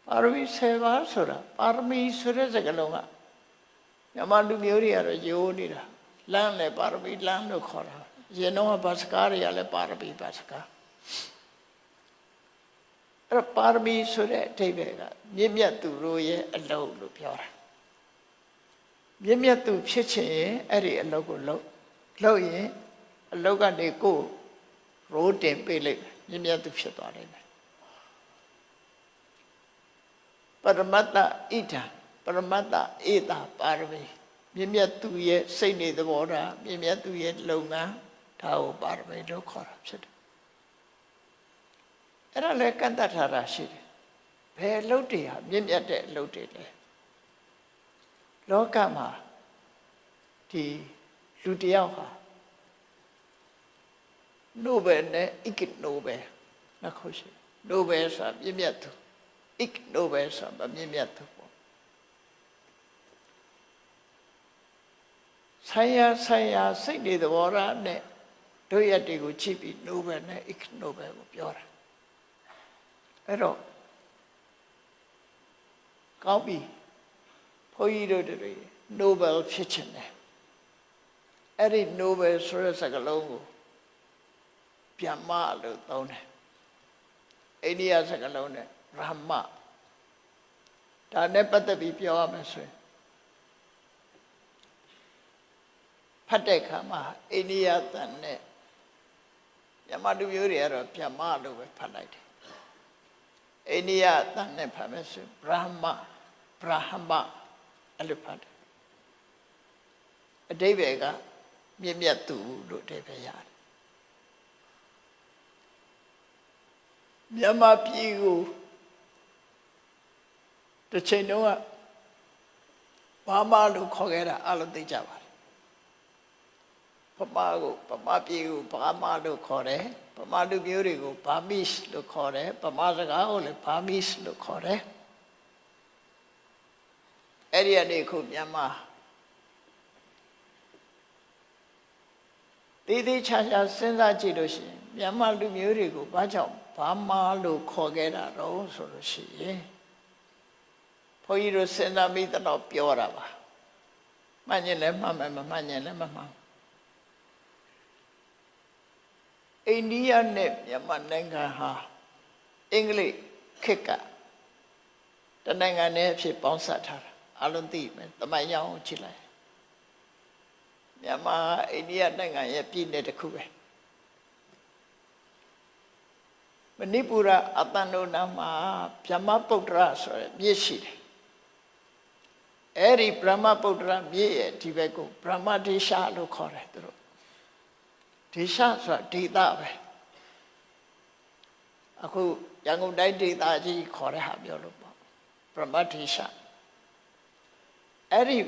ပါရမီ7ပါးဆိုတာပါရမီဆိုတဲ့စကားလုံးကမြန်မာလူမျိုးတွေကတော့ယိုးနေတာလမ်းလည်းပါရမီလမ်းလို့ခေါ်တာရင်တော့ဘာစကားတွေကလည်းပါရမီဘာစကားအဲ့ပါရမီဆိုတဲ့အဓိပ္ပာယ်ကမြင့်မြတ်သူတို့ရဲ့အလုပ်လို့ပြောတာမြင့်မြတ်သူဖြစ်ချင်ရင်အဲ့ဒီအလုပ်ကိုလုပ်ရင်အလုပ်ကနေကိုယ်ရိုးတင်ပေးလိုက်မြင့်မြတ်သူဖြစ်သွားတယ်ပရမတ္တဣဒံပရမတ္တဧတာပါရမီမြင့်မြတ်သူရဲ့စိတ်နေသဘောထားမြင့်မြတ်သူရဲ့လုပ်ငန်းဒါကိုပါရမီလို့ခေါ်တာဖြစ်တယ်အဲ့ဒါလည်းကန့်သတ်ထားတာရှိတယ်ဘယ်အလုပ်တွေဟာမြင့်မြတ်တဲ့အလုပ်တွေလဲလောကမှာဒီလူတယောက်ဟာနိုဘယ်နဲ့ဣဂနိုဘယ်နှစ်ခုရှိနိုဘယ်ဆိုတာမြင့်မြတ်သူဣဂနိုဘယ်ဆိုတာမြင့်မြတ်သူပေါ့ဆိုင်ရာစိတ်တွေသဘောထားနဲ့တို့ရတွေကိုချိပြီးနိုဘယ်နဲ့ဣဂနိုဘယ်ကိုပြောတာအဲ့တော့ကောင်းပြီဘုန်းကြီးတို့တွေနိုဘယ်ဖြစ်ချင်တယ်အဲ့ဒီနိုဘယ်ဆိုတဲ့စကားလုံးကိုဗျမလို့သုံးတယ်အိန္ဒိယစကားလုံးနဲ့ရဟမဒါနဲ့ပတ်သက်ပြီးပြောရမယ်ဆိုရင်ဖတ်တဲ့အခါမှာအိန္ဒိယသံနဲ့မြန်မာလူမျိုးတွေကတော့ဗျမလို့ပဲဖတ်လိုက်တယ်အိန္ဒိယသံနဲ့ဖတ်မယ်ဆိုဗြဟ္မအဲ့လိုဖတ်တယ်အဓိပ္ပာယ်ကမြင့်မြတ်သူလို့အဓိပ္ပာယ်ရတယ်မြန်မာပြည်ကိုတစ်ချိန်တုန်းကဘာမှလို့ခေါ်ခဲ့တာအလုံးသိကြပါတယ်ဗမာပြည်ကိုဘာမှလို့ခေါ်တယ်ဗမာလူမျိုးတွေကိုဘာမစ်လို့ခေါ်တယ်ဗမာစကားကိုလည်းဘာမစ်လို့ခေါ်တယ်အဲ့ဒီအနေခုမြန်မာသေးချာစဉ်းစားကြည့်လို့ရှိရင်မြန်မာလူမျိုးတွေကိုဘာကြောင့်ဘာမှလို့ခေါ်ခဲ့တာတော့ဆိုလို့ရှိရင်ဘုန်းကြီးတို့စဉ်းစားမိတော့ပြောတာပါမှန်ရင်လည်းမှန်မယ်မမှန်ရင်လည်းမမှန်အိန္ဒိယနဲ့မြန်မာနိုင်ငံဟာအင်္ဂလိပ်ခေတ်ကတနိုင်ငံနဲ့အဖြစ်ပေါင်းစပ်ထားတာအလုံးသိမယ်တမိုင်းကြောင်းကြည့်လိုက်မြန်မာအိန္ဒိယနိုင်ငံရဲ့ပြည်နယ်တစ်ခုပဲမဏိပူရအတန်တို့နာမှာဗြဟ္မပုတ္တရဆိုရယ်မြစ်ရှိတယ်အဲ့ဒီဗြဟ္မပုတ္တရမြစ်ရဲ့ဒီဘက်ကိုဗြဟ္မဒေရှလို့ခေါ်တယ်သူတို့ဒေရှဆိုတာဒေသပဲအခုရန်ကုန်တိုင်းဒေသကြီးခေါ်တဲ့ဟာပြောလို့ပေါ့ဗြဟ္မဒေရှအဲ့ဒီ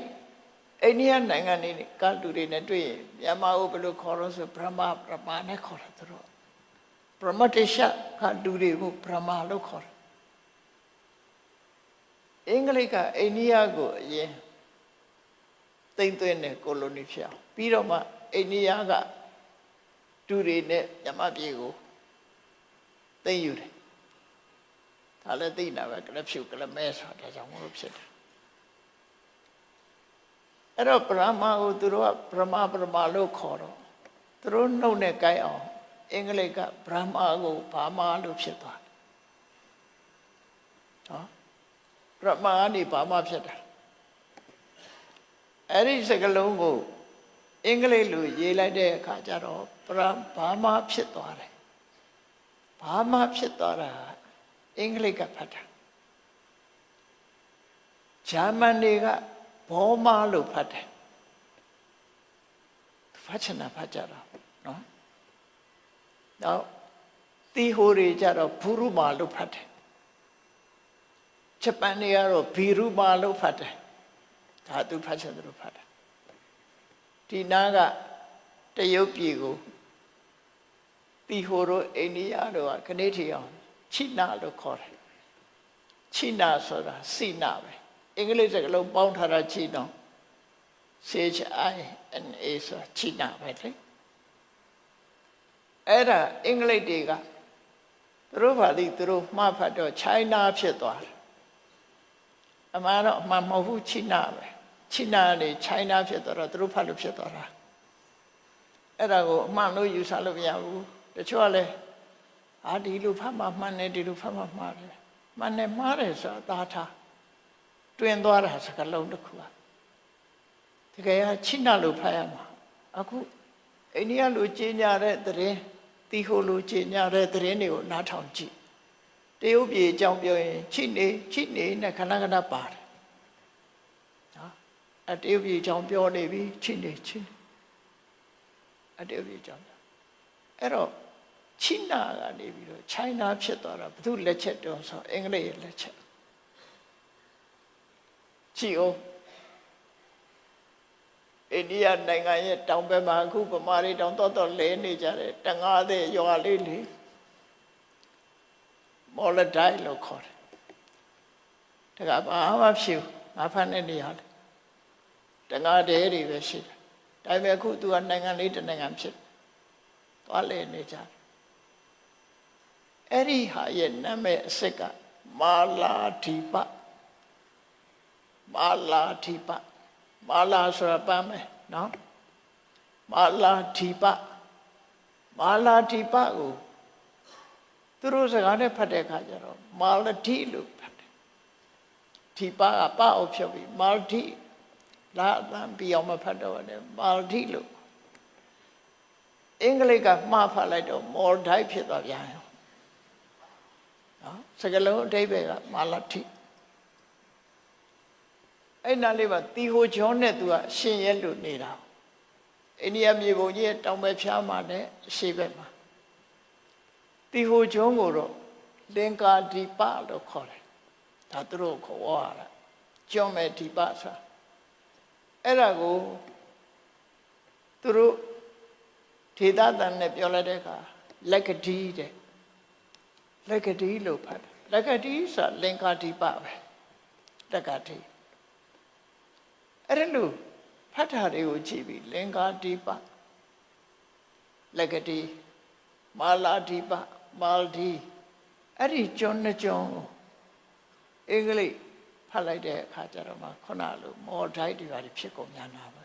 အိန္ဒိယနိုင်ငံကလူတွေနဲ့တွေ့ရင်မြန်မာကိုဘယ်လိုခေါ်လို့ဆိုဗြဟ္မနဲ့ခေါ်တယ်သူတို့ဗြဟ္မဒေရှကလူတွေကိုဗြဟ္မလို့ခေါ်တယ်အင်္ဂလိပ်ကအိန္ဒိယကိုအရင်သိမ်းသွင်းတဲ့ကိုလိုနီဖြစ်အောင်ပြီးတော့မှအိန္ဒိယကလူတွေနဲ့မြန်မာပြည်ကိုသိမ်းယူတယ်ဒါလည်းသိတာပဲကလပ်ဖြူကလပ်မဲဆိုတာကြောင့်မလို့ဖြစ်တယ်အဲ့တော့ဗြဟ္မကိုသူတို့ကဗြဟ္မလို့ခေါ်တော့သူတို့နှုတ်နဲ့ကြိုက်အောင်အင်္ဂလိပ်ကဗြဟ္မကိုဘာမလို့ဖြစ်သွားတယ်နော်ဗြဟ္မကနေဘာမဖြစ်တာအဲ့ဒီစကားလုံးကိုအင်္ဂလိပ်လိုရေးလိုက်တဲ့အခါကျတော့ဘာမဖြစ်သွားတယ်ဘာမဖြစ်သွားတာအင်္ဂလိပ်ကဖတ်တာဂျာမန်တွေကဘောမလို့ဖတ်တယ်ဖတ်ချင်တာဖတ်ကြတာနော်နောက် တီဟိုတွေကြတော့ဘူရုမာလို့ဖတ်တယ်ဂျပန်တွေကတော့ဘီရုမာလို့ဖတ်တယ်ဒါသူဖတ်ချင်တယ်လို့ဖတ်တယ်ဒီနားကတရုတ်ပြည်ကိုတီဟိုတို့အိန္ဒိယတို့ကခဏထီအောင်ချိနာလို့ခေါ်တယ်ချိနာဆိုတာစိနာပဲအင်္ဂလိပ်စကားလုံးပေါင်းထားတာချိနော် CHINA ဆိုတာချိနာပဲလေအဲ့ဒါအင်္ဂလိပ်တွေကသူတို့ဘာလို့သူတို့မှားဖတ်တော့ China ဖြစ်သွားတယ်အမှန်တော့အမှန်မဟုတ်ဘူးချိနာပဲချိနာနေ China ဖြစ်သွားတော့သူတို့ဖတ်လို့ဖြစ်သွားတာအဲ့ဒါကိုအမှန်လို့ယူဆလို့မရဘူးတချို့ကလည်းဒီလိုဖတ်မှမှန်တယ်ဒီလိုဖတ်မှမှားတယ်မှန်တယ်မှားတယ်ဆိုတာသာထားတွင်သွားတာစကားလုံးတစ်ခုอ่ะတကယ်ကချိနာလို့ဖတ်ရမှာအခုအိန္ဒိယလိုကြီးညာတဲ့သတင်းတီဟိုလိုကြီးညာတဲ့သတင်းတွေကိုနားထောင်ကြည့်တရုတ်ပြည်အကြောင်းပြောရင်ချိနေနဲ့ခဏခဏပါတယ်နော်တရုတ်ပြည်အကြောင်းပြောနေပြီချိနေတရုတ်ပြည်အကြောင်းအဲ့တော့ချိနာကနေပြီးတော့ China ဖြစ်သွားတာဘယ်သူလက်ချက်တော့ဆိုအင်္ဂလိပ်ရဲ့လက်ချက်ကြည့်အောင်အိန္ဒိယနိုင်ငံရဲ့တောင်ဘက်မှာအခုဗမာတွေတောင်တော့လဲနေကြတယ်တငါးတဲ့ရွာလေးလေမော်လဒိုင်လို့ခေါ်တယ်ဒါကဘာမှဖြစ်ငါဖတ်နေနေရတယ်တငါးတဲ့တွေပဲရှိတယ်ဒါပေမဲ့အခုသူကနိုင်ငံလေးတစ်နိုင်ငံဖြစ်သွားလဲနေကြတယ်အဲ့ဒီဟာရဲ့နာမည်အစစ်ကမာလာဓိပမာလာဆိုတာပန်းမယ်နော်မာလာဓိပကိုသူတို့စကားနဲ့ဖတ်တဲ့အခါကျတော့မာလတိလို့ဖတ်တယ်ဓိပကပအောင်ဖြုတ်ပြီးမာလတိလာအတန်ပြအောင်မဖတ်တော့တယ်မာလတိလို့အင်္ဂလိပ်ကမှားဖတ်လိုက်တော့မော်ဒိုက်ဖြစ်သွားပြန်ရောနော်စကားလုံးအဓိပ္ပာယ်ကမာလတိအဲ့နားလေးမှာတီဟိုဂျွန်နဲ့သူကရှင်ရဲလို့နေတာအိန္ဒိယမြေပုံကြီးရဲ့တောင်ဘက်ဖြားမှာနဲ့အရှေ့ဘက်မှာတီဟိုဂျွန်ကိုတော့လင်္ကာဒီပလို့ခေါ်တယ်ဒါသူတို့ခေါ်ရတာကျွန်းမဲ့ဒီပဆိုတာအဲ့ဒါကိုသူတို့ဒေသတန်နဲ့ပြောလိုက်တဲ့အခါလက်ကတိတဲ့လက်ကတိလို့ဖတ်တယ်လက်ကတိဆိုတာလင်္ကာဒီပပဲလက်ကတိအဲ့ဒါလို့ဖတ်တာတွေကိုကြည့်ပြီးလင်္ကာဒီပလက်ကတိမာလာဒီပမာလဒီအဲ့ဒီကျွန်းနှစ်ကျွန်းကိုအင်္ဂလိပ်ဖတ်လိုက်တဲ့အခါကျတော့မှခုနလိုမော်ဒိုက်တွေပါဖြစ်ကုန်များနာပဲ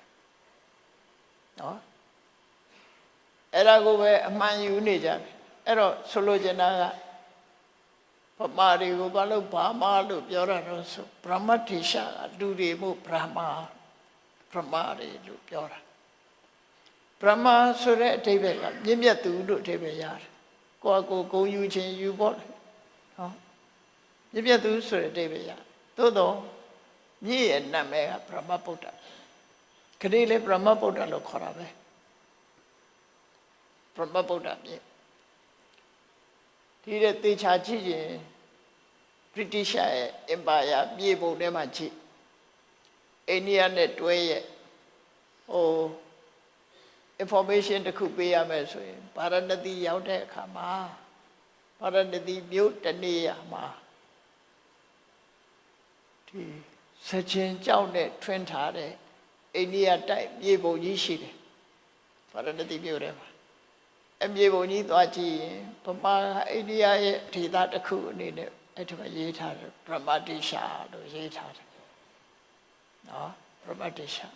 နော်အဲ့ဒါကိုပဲအမှန်ယူနေကြတယ်အဲ့တော့ဆိုလိုချင်တာကဗမာတွေကိုဘာလို့ဘာမာလို့ပြောတာတော့ဆိုဗြဟ္မတိရှာကလူတွေမို့ဗြဟ္မာတွေလို့ပြောတာဗြဟ္မာဆိုတဲ့အဓိပ္ပာယ်ကမြင့်မြတ်သူလို့အဓိပ္ပာယ်ရတယ်ကိုယ့်အကိုဂုဏ်ယူခြင်းယူဖို့နော်မြင့်မြတ်သူဆိုတဲ့အဓိပ္ပာယ်ရသို့တော့မြင့်ရဲ့နာမည်ကဗြဟ္မဗုဒ္ဓခရီးလေဗြဟ္မဗုဒ္ဓလို့ခေါ်တာပဲဗြဟ္မဗုဒ္ဓမြင့်ဒီတဲ့တေချာကြည့်ရင်ဗြိတိရှရဲ့ empire မြေပုံထဲမှာကြည့်အိန္ဒိယနဲ့တွဲရဲ့information တစ်ခုပေးရမယ်ဆိုရင်ဗာရာဏသီရောက်တဲ့အခါမှာဗာရာဏသီမြို့တနေရာမှာဒီစချင်ကြောက်နဲ့ထွင်းထားတဲ့အိန္ဒိယတိုက်မြေပုံကြီးရှိတယ်ဗာရာဏသီမြို့ထဲမှာအမြေပုံကြီးသွားကြည့်ရင်ဗမာအိန္ဒိယရဲ့ဒေသတစ်ခုအနေနဲ့အဲ့ဒီမှာရေးထားတယ်ဗြဟ္မတိရှာလို့ရေးထားတယ်နော်ဗြဟ္မတိရှာ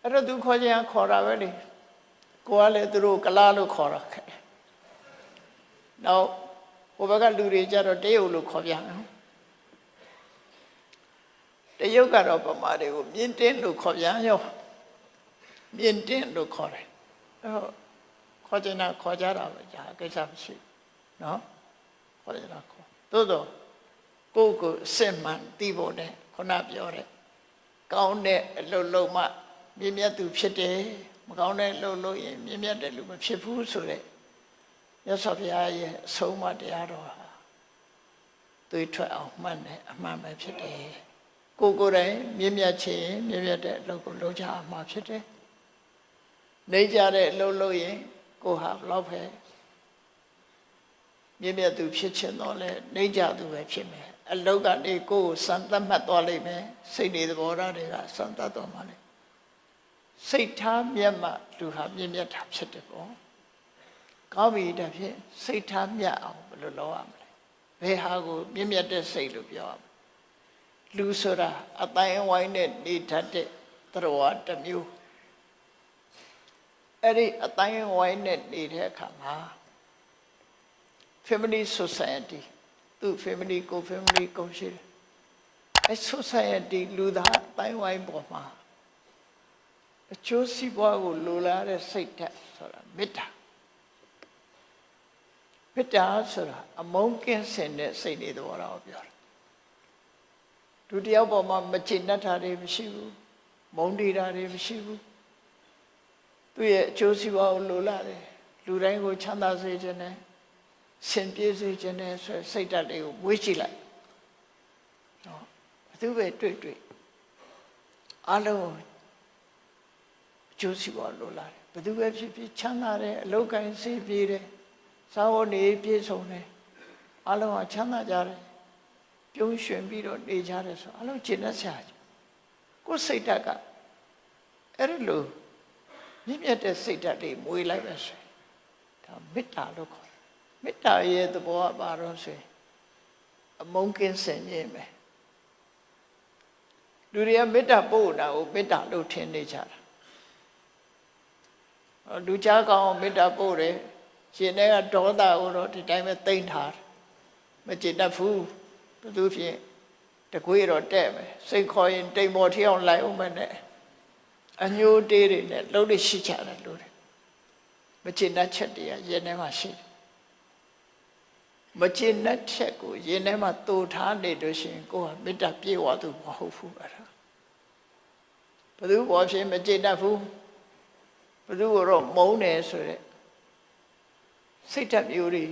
အဲ့တော့သူခေါ်ခြင်းခေါ်တာပဲလေကိုကလည်းသူတို့ကလားလို့ခေါ်တာခဲ့နောက်ဟိုဘက်ကလူတွေကြတော့တရုတ်လို့ခေါ်ပြန်တယ်တရုတ်ကတော့ဗမာတွေကိုမြင့်တင်းလို့ခေါ်ပြန်ရောမြင့်တင်းလို့ခေါ်တယ်အဲ့တော့ခေါ်ကြတာခေါ်ကြတာပဲကြာကိစ္စမရှိနော်ခေါ်ကြတာခေါ်သို့တော့ကိုယ့်ကိုစစ်မှန်သိဖို့နဲ့ခုနပြောတဲ့ကောင်းတဲ့အလုပ်လုံးမှမြင့်မြတ်သူဖြစ်တယ် မကောင်းတဲ့လို့ရင်မြင့်မြတ်တဲ့လူမဖြစ်ဘူးဆိုတဲ့မြတ်စွာဘုရားရဲ့အဆုံးအမတရားတော်ဟာသွေးထွက်အောင်မှတ်တယ်အမှန်ပဲဖြစ်တယ်ကိုယ်တိုင်မြင့်မြတ်ခြင်းမြင့်မြတ်တဲ့အလုပ်ကိုလုပ်ကြအမှာဖြစ်တယ်နေကြတဲ့အလုပ်လုပ်ရင်ကိုဟာဘလောက်ပဲမြင့်မြတ်သူဖြစ်ခြင်းတော့လဲနေကြသူပဲဖြစ်မယ်အလုပ်ကနေကိုယ်ကိုစံသတ်မှတ်သွားလိမ့်မယ်စိတ်နေသဘောထားတွေကစံသတ်သွားမှာလေစိတ်ထားမြတ်မှလူဟာမြင့်မြတ်တာဖြစ်တယ်ပေါ့ကောင်းပြီတဖြင့်စိတ်ထားမြတ်အောင်ဘယ်လိုလုပ်ရမလဲဘယ်ဟာကိုမြင့်မြတ်တဲ့စိတ်လို့ပြောရမလဲလူဆိုတာအတိုင်းအဝိုင်းနဲ့နေတတ်တဲ့သရဝတစ်မျိုးအဲ့ဒီအတိုင်းအဝိုင်းနဲ့နေတဲ့အခါမှာ family society သူ family ကို family ကိုရှိတယ်အဲ့ society လူသားအတိုင်းအဝိုင်းပေါ်မှာအကျိုးစီးပွားကိုလိုလားတဲ့စိတ်ဓာတ်ဆိုတာမေတ္တာမေတ္တာဆိုတာအမုန်းကင်းစင်တဲ့စိတ်တွေသဘောထားကိုပြောတယ်လူတယောက်ပေါ်မှာမကျေနပ်တာတွေမရှိဘူးမုန်းတီတာတွေမရှိဘူးသူရဲ့အကျိုးစီးပွားကိုလိုလားတယ်လူတိုင်းကိုချမ်းသာစေခြင်းနဲ့စင်ပြေစေခြင်းနဲ့ဆိုစိတ်ဓာတ်တွေကိုမွေးကြည့်လိုက်နော်ဘသူပဲတွေ့အလုံးအကျိုးစီးပွားလိုလားတယ်ဘသူပဲဖြစ်ဖြစ်ချမ်းသာတယ်အလုပ်ကိုင်းစေပြေတယ်စာဝတ်နေပြည့်စုံတယ်အလုံးကချမ်းသာကြတယ်ပြုံးရွှင်ပြီးတော့နေကြတယ်ဆိုအလုံးကျင့်တတ်ရှာကိုယ်စိတ်ဓာတ်ကအဲ့လိုမြင့်မြတ်တဲ့စိတ်ဓာတ်တွေမွေးလိုက်ပဲဆိုဒါမေတ္တာလို့ခေါ်တယ်မေတ္တာရဲ့သဘောကဘာလို့ဆိုရင်အမုန်းကင်းစင်ခြင်းပဲလူတွေကမေတ္တာပို့တာကိုမေတ္တာလို့ထင်နေကြတာလူကြားကောင်းမေတ္တာပို့တယ်ရှင်တွေကဒေါသကိုတော့ဒီတိုင်းပဲသိမ့်ထားတယ်မကျေနပ်ဘူးဘသူဖြင့်တကွေးတော့တဲ့မယ်စိတ်ခေါ်ရင်တိမ်ပေါ်ထီအောင်လိုက်အောင်မယ်နဲ့အညိုးတေးတွေနဲ့လှုပ်လို့ရှိကြတယ်လို့မကျေနပ်ချက်တွေကရင်ထဲမှာရှိတယ်မကျေနပ်ချက်ကိုရင်ထဲမှာတူထားနေလို့ရှိရင်ကိုယ်ကမေတ္တာပြေဝသူမဟုတ်ဘူးအဲ့ဒါဘသူဘောဖြစ်မကျေနပ်ဘူးဘသူကတော့မုန်းတယ်ဆိုတဲ့စိတ်ဓာတ်မျိုးတွေ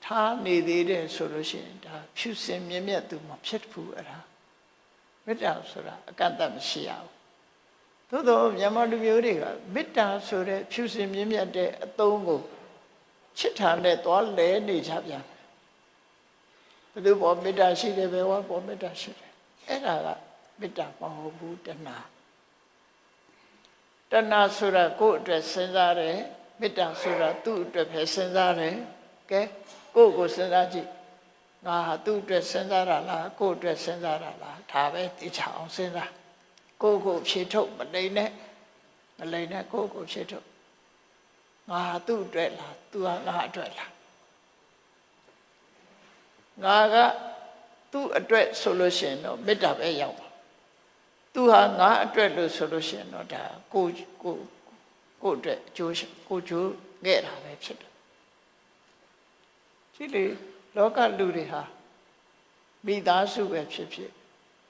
ထားနေသေးတယ်ဆိုလို့ရှိရင်ဒါဖြူစင်မြင့်မြတ်သူမဖြစ်ဘူးအဲ့ဒါမေတ္တာဆိုတာအကန့်အသတ်မရှိရဘူးသို့တော့မြန်မာလူမျိုးတွေကမေတ္တာဆိုတဲ့ဖြူစင်မြင့်မြတ်တဲ့အသုံးကိုချစ်တာနဲ့သွားလဲနေကြပြန်ဘယ်သူပေါ်မေတ္တာရှိတယ်ဘယ်ဝါပေါ်မေတ္တာရှိတယ်အဲ့ဒါကမေတ္တာမဟုတ်ဘူးတဏှာဆိုတာကိုယ့်အတွက်စဉ်းစားတယ်မေတ္တာဆိုတာသူ့အတွက်ပဲစဉ်းစားတယ်ကဲကိုယ့်ကိုစဉ်းစားကြည့်ငါဟာသူ့အတွက်စဉ်းစားတာလားကိုယ့်အတွက်စဉ်းစားတာလားဒါပဲသိချအောင်စဉ်းစားကိုယ့်ကိုဖြေထုတ်မလိမ့်နဲ့ကိုယ့်ကိုဖြေထုတ်ငါဟာသူ့အတွက်လားသူဟာငါအတွက်လားငါကသူ့အတွက်ဆိုလို့ရှိရင်တော့မေတ္တာပဲရောက်ပါသူဟာငါအတွက်လို့ဆိုလို့ရှိရင်တော့ဒါကိုအတွက်အကျိုးကိုကျိုးခဲ့တာပဲဖြစ်တယ်ဒီလေလောကလူတွေဟာမိသားစုပဲဖြစ်ဖြစ်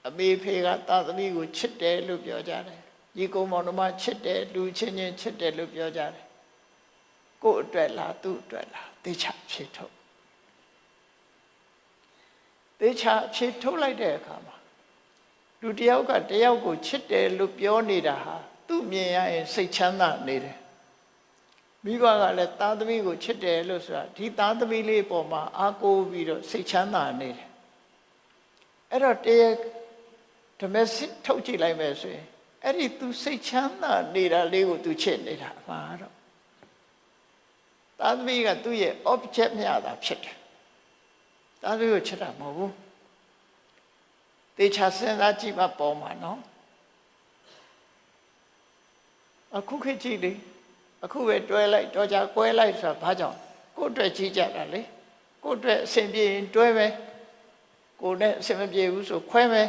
အမေဖေကသားသမီးကိုချစ်တယ်လို့ပြောကြတယ်ညီကုန်းမောင်နှမချစ်တယ်လူချင်းချင်းချစ်တယ်လို့ပြောကြတယ်ကိုယ့်အတွက်လားသူ့အတွက်လားသေချာဖြေထုတ်သေချာဖြေထုတ်လိုက်တဲ့အခါမှာလူတယောက်ကတယောက်ကိုချစ်တယ်လို့ပြောနေတာဟာသူ့မြင်ရရင်စိတ်ချမ်းသာနေတယ်မိဘကလည်းသားသမီးကိုချစ်တယ်လို့ဆိုတာဒီသားသမီးလေးပေါ်မှာအားကိုးပြီးတော့စိတ်ချမ်းသာနေတယ်အဲ့တော့တရားဓမ္မစစ်ထုတ်ကြည့်လိုက်မယ်ဆိုရင်အဲ့ဒီသူစိတ်ချမ်းသာနေတာလေးကိုသူချစ်နေတာမှာတော့သားသမီးကသူ့ရဲ့ object မြတာဖြစ်တယ်သားသမီးကိုချစ်တာမဟုတ်ဘူးတေချာစဉ်းစားကြည့်မှပေါ်မှာနော်အခုခေတ်ကြည့်လေအခုပဲတွဲလိုက်တော့ကြကွဲလိုက်ဆိုတာဘာကြောင့်ကိုယ့်အတွက်ကြီးကြတာလေကိုယ့်အတွက်အဆင်ပြေရင်တွဲမယ်ကိုယ်နဲ့အဆင်မပြေဘူးဆိုခွဲမယ်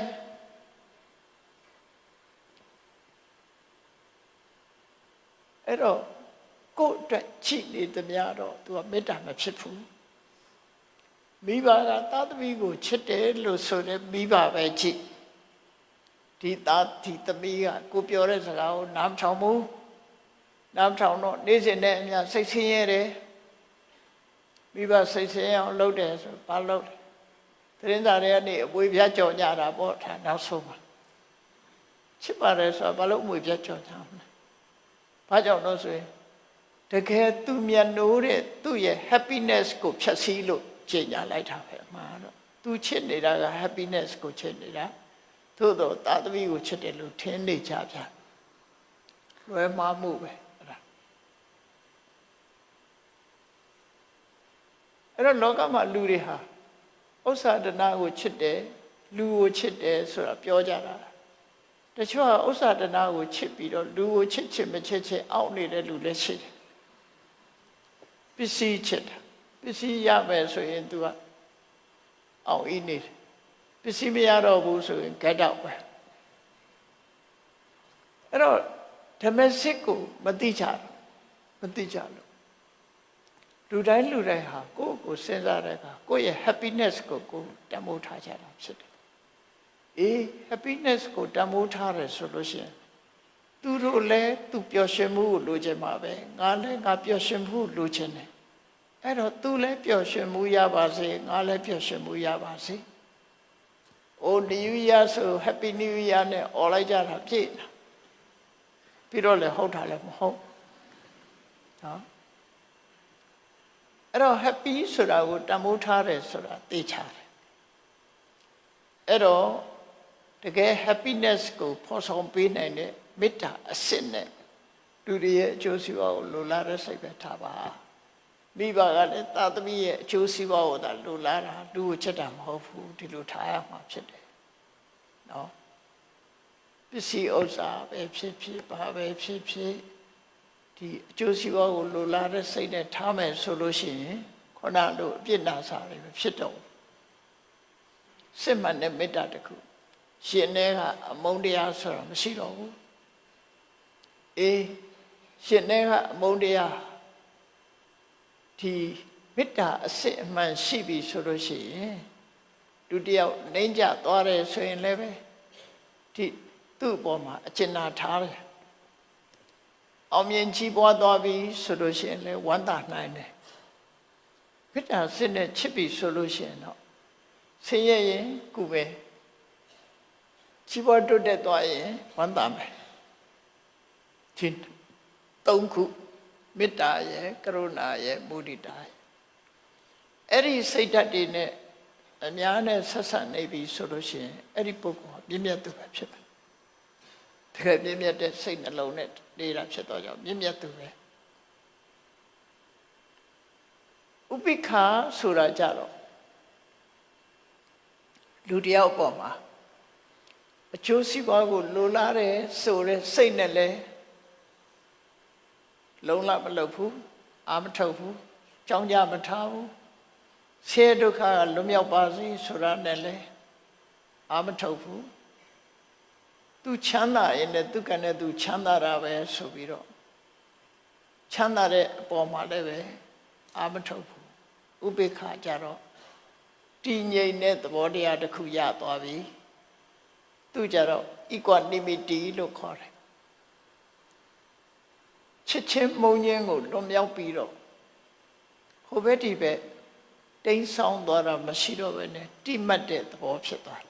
အဲ့တော့ကိုယ့်အတွက်ချိနေသမျှတော့သူကမေတ္တာမဖြစ်ဘူးမိဘကသားသမီးကိုချစ်တယ်လို့ဆိုတဲ့မိဘပဲကြည့်ဒီသားဒီသမီးကကိုပြောတဲ့စကားကိုနားမထောင်ဘူး နောက်ထောင်တော့နေစဉ်နဲ့အများစိတ်ဆင်းရဲတယ်မိဘစိတ်ဆင်းရဲအောင်လုပ်တယ်ဆိုဘာလုပ်လဲသတင်းစာတွေကနေအပွေပြတ်ကြော်ကြတာပေါ့ဒါနောက်ဆုံးမှာချစ်ပါတယ်ဆိုတော့ဘာလို့အမွေပြတ်ကြော်ကြမလဲဘာကြောင့်လို့ဆိုရင်တကယ်သူမျက်နှိုးတဲ့သူ့ရဲ့ happiness ကိုဖြတ်စည်းလို့ကြေညာလိုက်တာပဲမှာတော့သူချစ်နေတာက happiness ကိုချစ်နေတာသို့တော့သာသမီကိုချစ်တယ်လို့ထင်နေကြဗျာလွယ်မှားမှုပဲအဲ့တော့လောကမှာလူတွေဟာဥစ္စာဒနာကိုချစ်တယ်လူကိုချစ်တယ်ဆိုတာပြောကြတာတချို့ကဥစ္စာဒနာကိုချစ်ပြီးတော့လူကိုချစ်မချစ်အောက်နေတဲ့လူလည်းရှိတယ်ပစ္စည်းချစ်တာပစ္စည်းရမယ်ဆိုရင် तू ကအောက်အင်းနေတယ်ပစ္စည်းမရတော့ဘူးဆိုရင် get out ပဲအဲ့တော့ဓမ္မစစ်ကိုမသိကြလို့လူတိုင်းဟာကိုယ့်ကိုစဉ်းစားတဲ့အခါကိုယ့်ရဲ့ happiness ကိုတန်ဖိုးထားကြတာဖြစ်တယ်အေး happiness ကိုတန်ဖိုးထားတယ်ဆိုလို့ရှိရင်သူတို့လည်းသူပျော်ရွှင်မှုကိုလိုချင်မှာပဲငါလည်းငါပျော်ရွှင်မှုလိုချင်တယ်အဲ့တော့သူလည်းပျော်ရွှင်မှုရပါစေငါလည်းပျော်ရွှင်မှုရပါစေအို New Year ဆို Happy New Year နဲ့អော်လိုက်ကြတာပြည့်တာပြီးတော့လည်းဟုတ်တာလည်းမဟုတ်နော်အဲ့တော့ happy ဆိုတာကိုတန်ဖိုးထားတယ်ဆိုတာသိချတယ်အဲ့တော့တကယ် happiness ကိုဖော်ဆောင်ပေးနိုင်တဲ့မေတ္တာအစစ်နဲ့လူတွေရဲ့အကျိုးစီးပွားကိုလိုလားတဲ့စိတ်ပဲထားပါမိဘကလည်းသာသမီရဲ့အကျိုးစီးပွားကိုသာလိုလားတာလူကိုချက်တာမဟုတ်ဘူးဒီလိုထားရမှာဖြစ်တယ်နော်ပစ္စည်းဥစ္စာပဲဖြစ်ဖြစ်ဘာပဲဖြစ်ဖြစ်ဒီအကျိုးစီးပွားကိုလိုလားတဲ့စိတ်နဲ့ထားမယ်ဆိုလို့ရှိရင်ခုနလိုအပြစ်နာစာတွေပဲဖြစ်တော့စစ်မှန်တဲ့မေတ္တာတစ်ခုရှင်ထဲကအမုန်းတရားဆိုတာမရှိတော့ဘူးအေးရှင်ထဲကအမုန်းတရားဒီမေတ္တာအစစ်အမှန်ရှိပြီဆိုလို့ရှိရင်လူတယောက်နှိမ့်ကြသွားတယ်ဆိုရင်လည်းပဲဒီသူ့အပေါ်မှာအကျဉ်းနာထားတယ်အောင်မြင်ကြီးပွားသွားပြီဆိုလို့ရှိရင်လည်းဝမ်းသာနိုင်တယ်မေတ္တာစစ်နဲ့ချစ်ပြီဆိုလို့ရှိရင်တော့ဆင်းရဲရင်ကုပဲကြီးပွားတိုးတက်သွားရင်ဝမ်းသာမယ်ဒီသုံးခုမေတ္တာရဲ့ကရုဏာရဲ့မုဒိတာရဲ့အဲ့ဒီစိတ်ဓာတ်တွေနဲ့အများနဲ့ဆက်ဆက်နေပြီဆိုလို့ရှိရင်အဲ့ဒီပုဂ္ဂိုလ်ကပြည့်မြတ်သူပဲဖြစ်တယ်တကယ်ပြည့်မြတ်တဲ့စိတ်နှလုံးနဲ့နေတာဖြစ်တော့ကြောင့်ပြည့်မြတ်သူပဲဥပိ္ပခာဆိုတာကြတော့လူတယောက်ပေါ်မှာအကျိုးစီးပွားကိုလိုလားတယ်ဆိုတဲ့စိတ်နဲ့လည်းလုံးလမလုပ်ဘူးအာမထုတ်ဘူးကြောင်းကြမထားဘူးဆင်းရဲဒုက္ခကလွတ်မြောက်ပါစေဆိုတာနဲ့လည်းအာမထုတ်ဘူးသူချမ်းသာရင်လည်းသူကနဲ့သူချမ်းသာတာပဲဆိုပြီးတော့ချမ်းသာတဲ့အပေါ်မှာလည်းပဲအာမထုတ်ဘူးဥပေက္ခကြတော့တည်ငြိမ်တဲ့သဘောတရားတစ်ခုရသွားပြီသူကြတော့ equanimity လို့ခေါ်တယ်ချစ်ချင်းမုန်းခြင်းကိုလွန်မြောက်ပြီးတော့ဟိုဘက်ဒီဘက်တိမ်းဆောင်းသွားတာမရှိတော့ဘဲနဲ့တိမှတ်တဲ့သဘောဖြစ်သွားတယ်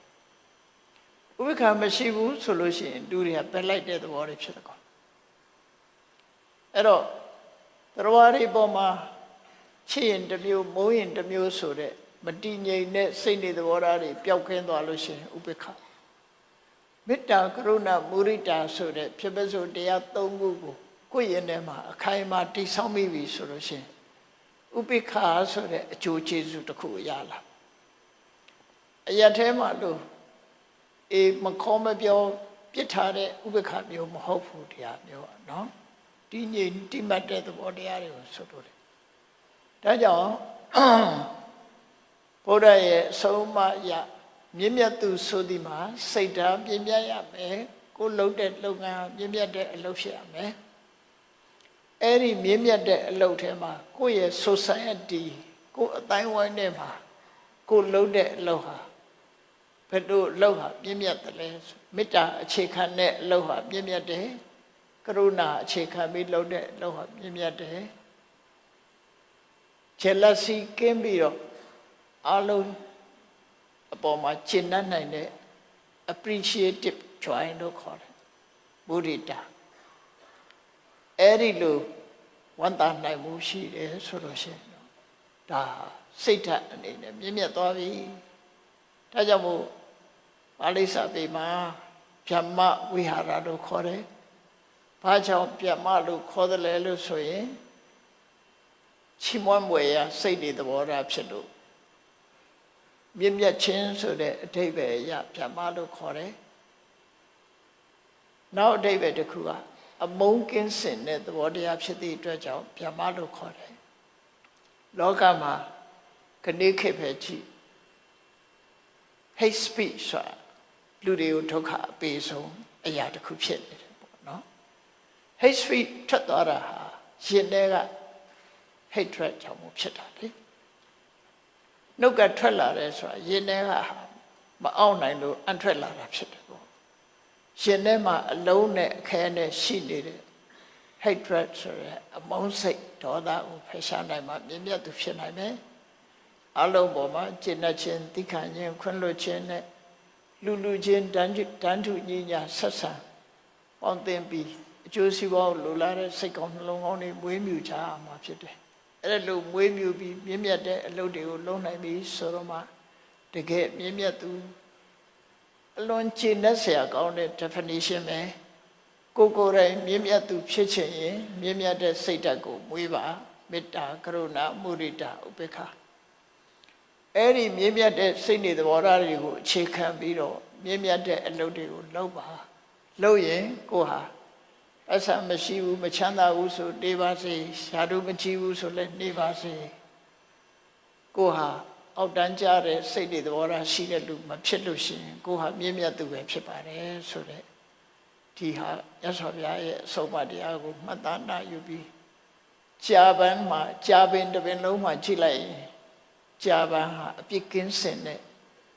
ဥပ္ပခါမရှိဘူးဆိုလို့ရှိရင်လူတွေကပယ်လိုက်တဲ့သဘောတွေဖြစ်တယ်ကောအဲ့တော့တရားတွေပေါ်မှာချစ်ရင်တစ်မျိုးမုန်းရင်တစ်မျိုးဆိုတဲ့မတည်ငြိမ်တဲ့စိတ်နေသဘောထားတွေပျောက်ကင်းသွားလို့ရှိရင်ဥပ္ပခါမေတ္တာကရုဏာမုဒိတာဆိုတဲ့ဖြစ်ပစို့တရား၃ခုကိုကိုယ့်ရင်ထဲမှာအခိုင်အမာတည်ဆောက်မိပြီဆိုလို့ရှိရင်ဥပိ္ပခာဆိုတဲ့အကျိုးကျေးဇူးတစ်ခုရလာအရာထဲမှာလို့မခေါ်မပြောပြစ်ထားတဲ့ဥပိ္ပခာမျိုးမဟုတ်ဘူးတရားမျိုးอ่ะเนาะတည်ငြိမ်တိမှတ်တဲ့သဘောတရားတွေကိုဆိုလို့တယ်ဒါကြောင့်ဘုရားရဲ့အဆုံးအမရမြင့်မြတ်သူဆိုသည်မှာစိတ်ဓာတ်ပြည့်မြတ်ရမယ်ကိုယ်လုပ်တဲ့လုပ်ငန်းပြည့်မြတ်တဲ့အလုပ်ဖြစ်ရမယ်အဲ့ဒီမြင့်မြတ်တဲ့အလုပ်ထဲမှာကိုယ့်ရဲ့ society ကိုယ်အတိုင်းဝိုင်းထဲမှာကိုယ်လုပ်တဲ့အလုပ်ဟာဘယ်လိုအလုပ်ဟာပြည့်မြတ်တယ်လဲမေတ္တာအခြေခံတဲ့အလုပ်ဟာပြည့်မြတ်တယ်က ရုဏာအခြေခံပြီးလုပ်တဲ့အလုပ်ဟာမြင့်မြတ်တယ် jealousy ကင်းပြီးတော့အလုံးအပေါ်မှာကျင့်တတ်နိုင်တဲ့ appreciative joy လို့ခေါ်တယ်မုဒိတာအဲ့ဒီလိုဝန်တာနိုင်မှုရှိတယ်ဆိုလို့ရှိရင်ဒါစိတ်ဓာတ်အနေနဲ့မြင့်မြတ်သွားပြီဒါကြောင့်မို့ပါဠိစာပေမှာဗျမ္မဝိဟာရလို့ခေါ်တယ်ဘာကြောင့်ဗျမ္မလို့ခေါ်တယ်လဲလို့ဆိုရင်ချီးမွမ်းမွေရစိတ်တွေသဘောထားဖြစ်လို့မြင့်မြတ်ခြင်းဆိုတဲ့အဓိပ္ပာယ်အရဗျမ္မလို့ခေါ်တယ်နောက်အဓိပ္ပာယ်တစ်ခုကအမုန်းကင်းစင်တဲ့သဘောတရားဖြစ်သည့်အတွက်ကြောင့်ဗျမ္မလို့ခေါ်တယ်လောကမှာခဏခေတ်ပဲကြည့် hate speech ဆိုတာလူတွေကိုဒုက္ခအပေးဆုံးအရာတစ်ခုဖြစ်နေတယ်ပေါ့နော် hate speech ထွက်သွားတာဟာရှင်တဲ့က hatred ကြောင့်ဖြစ်တာလေနှုတ်ကထွက်လာတယ်ဆိုတာရင်ထဲကမအောင်နိုင်လို့အန်ထွက်လာတာဖြစ်တယ်ပေါ့ရှင်ထဲမှာအလုံးနဲ့အခဲနဲ့ရှိနေတဲ့ hatred ဆိုရယ်အမုန်းစိတ်ဒေါသကိုဖယ်ရှားနိုင်မှမြင့်မြတ်သူဖြစ်နိုင်မယ်အလုံးပေါ်မှာကျင့်တတ်ခြင်းသိခံခြင်းခွင့်လွှတ်ခြင်းနဲ့လူချင်းတန်းတူညီညာဆက်ဆံပေါင်းသင်ပြီးအကျိုးစီးပွားလိုလားတဲ့စိတ်ကောင်းနှလုံးကောင်းတွေမွေးမြူကြမှာဖြစ်တယ်အဲ့လိုမွေးမြူပြီးမြင့်မြတ်တဲ့အလုပ်တွေကိုလုပ်နိုင်ပြီဆိုတော့မှတကယ်မြင့်မြတ်သူအလွန်ကျင့်တတ်စရာကောင်းတဲ့ definition ပဲကိုယ်တိုင်မြင့်မြတ်သူဖြစ်ချင်ရင်မြင့်မြတ်တဲ့စိတ်ဓာတ်ကိုမွေးပါမေတ္တာကရုဏာမုဒိတာဥပေက္ခအဲ့ဒီမြင့်မြတ်တဲ့စိတ်နေသဘောထားတွေကိုအခြေခံပြီးတော့မြင့်မြတ်တဲ့အလုပ်တွေကိုလုပ်ပါလုပ်ရင်ကိုဟာအဆမ်းမရှိဘူးမချမ်းသာဘူးဆိုနေပါစေရှားတို့မကြည့်ဘူးဆိုလည်းနေပါစေကိုဟာအောက်တန်းကြတဲ့စိတ်တွေသဘောထားရှိတဲ့လူမဖြစ်လို့ရှိရင်ကိုဟာမြင့်မြတ်သူပဲဖြစ်ပါတယ်ဆိုတဲ့ဒီဟာရသော်ဗျာရဲ့အဆုံးအမတရားကိုမှတ်သားနိုင်ယူပြီးကြာပန်းမှာကြာပင်တစ်ပင်လုံးမှာကြည့်လိုက်ရင်ကြာပန်းဟာအပြစ်ကင်းစင်တဲ့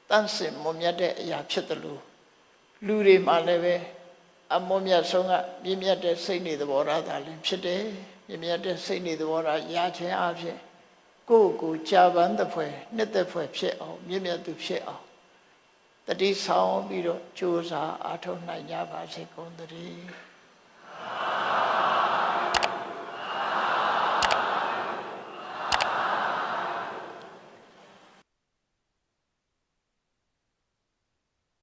တန့်စင်မွန်မြတ်တဲ့အရာဖြစ်တယ်လို့လူတွေမှလည်းပဲအမွန်မြတ်ဆုံးကမြင့်မြတ်တဲ့စိတ်နေသဘောထားသာလည်းဖြစ်တယ်မြင့်မြတ်တဲ့စိတ်နေသဘောထားရခြင်းအဖြစ်ကိုယ့်ကိုကြာပန်းတစ်ဖွဲနှစ်သက်ဖွဲဖြစ်အောင်မြင့်မြတ်သူဖြစ်အောင်တတိဆောင်ပြီးတော့ကြိုးစားအားထုတ်နိုင်ကြပါစေကုန်သတည်း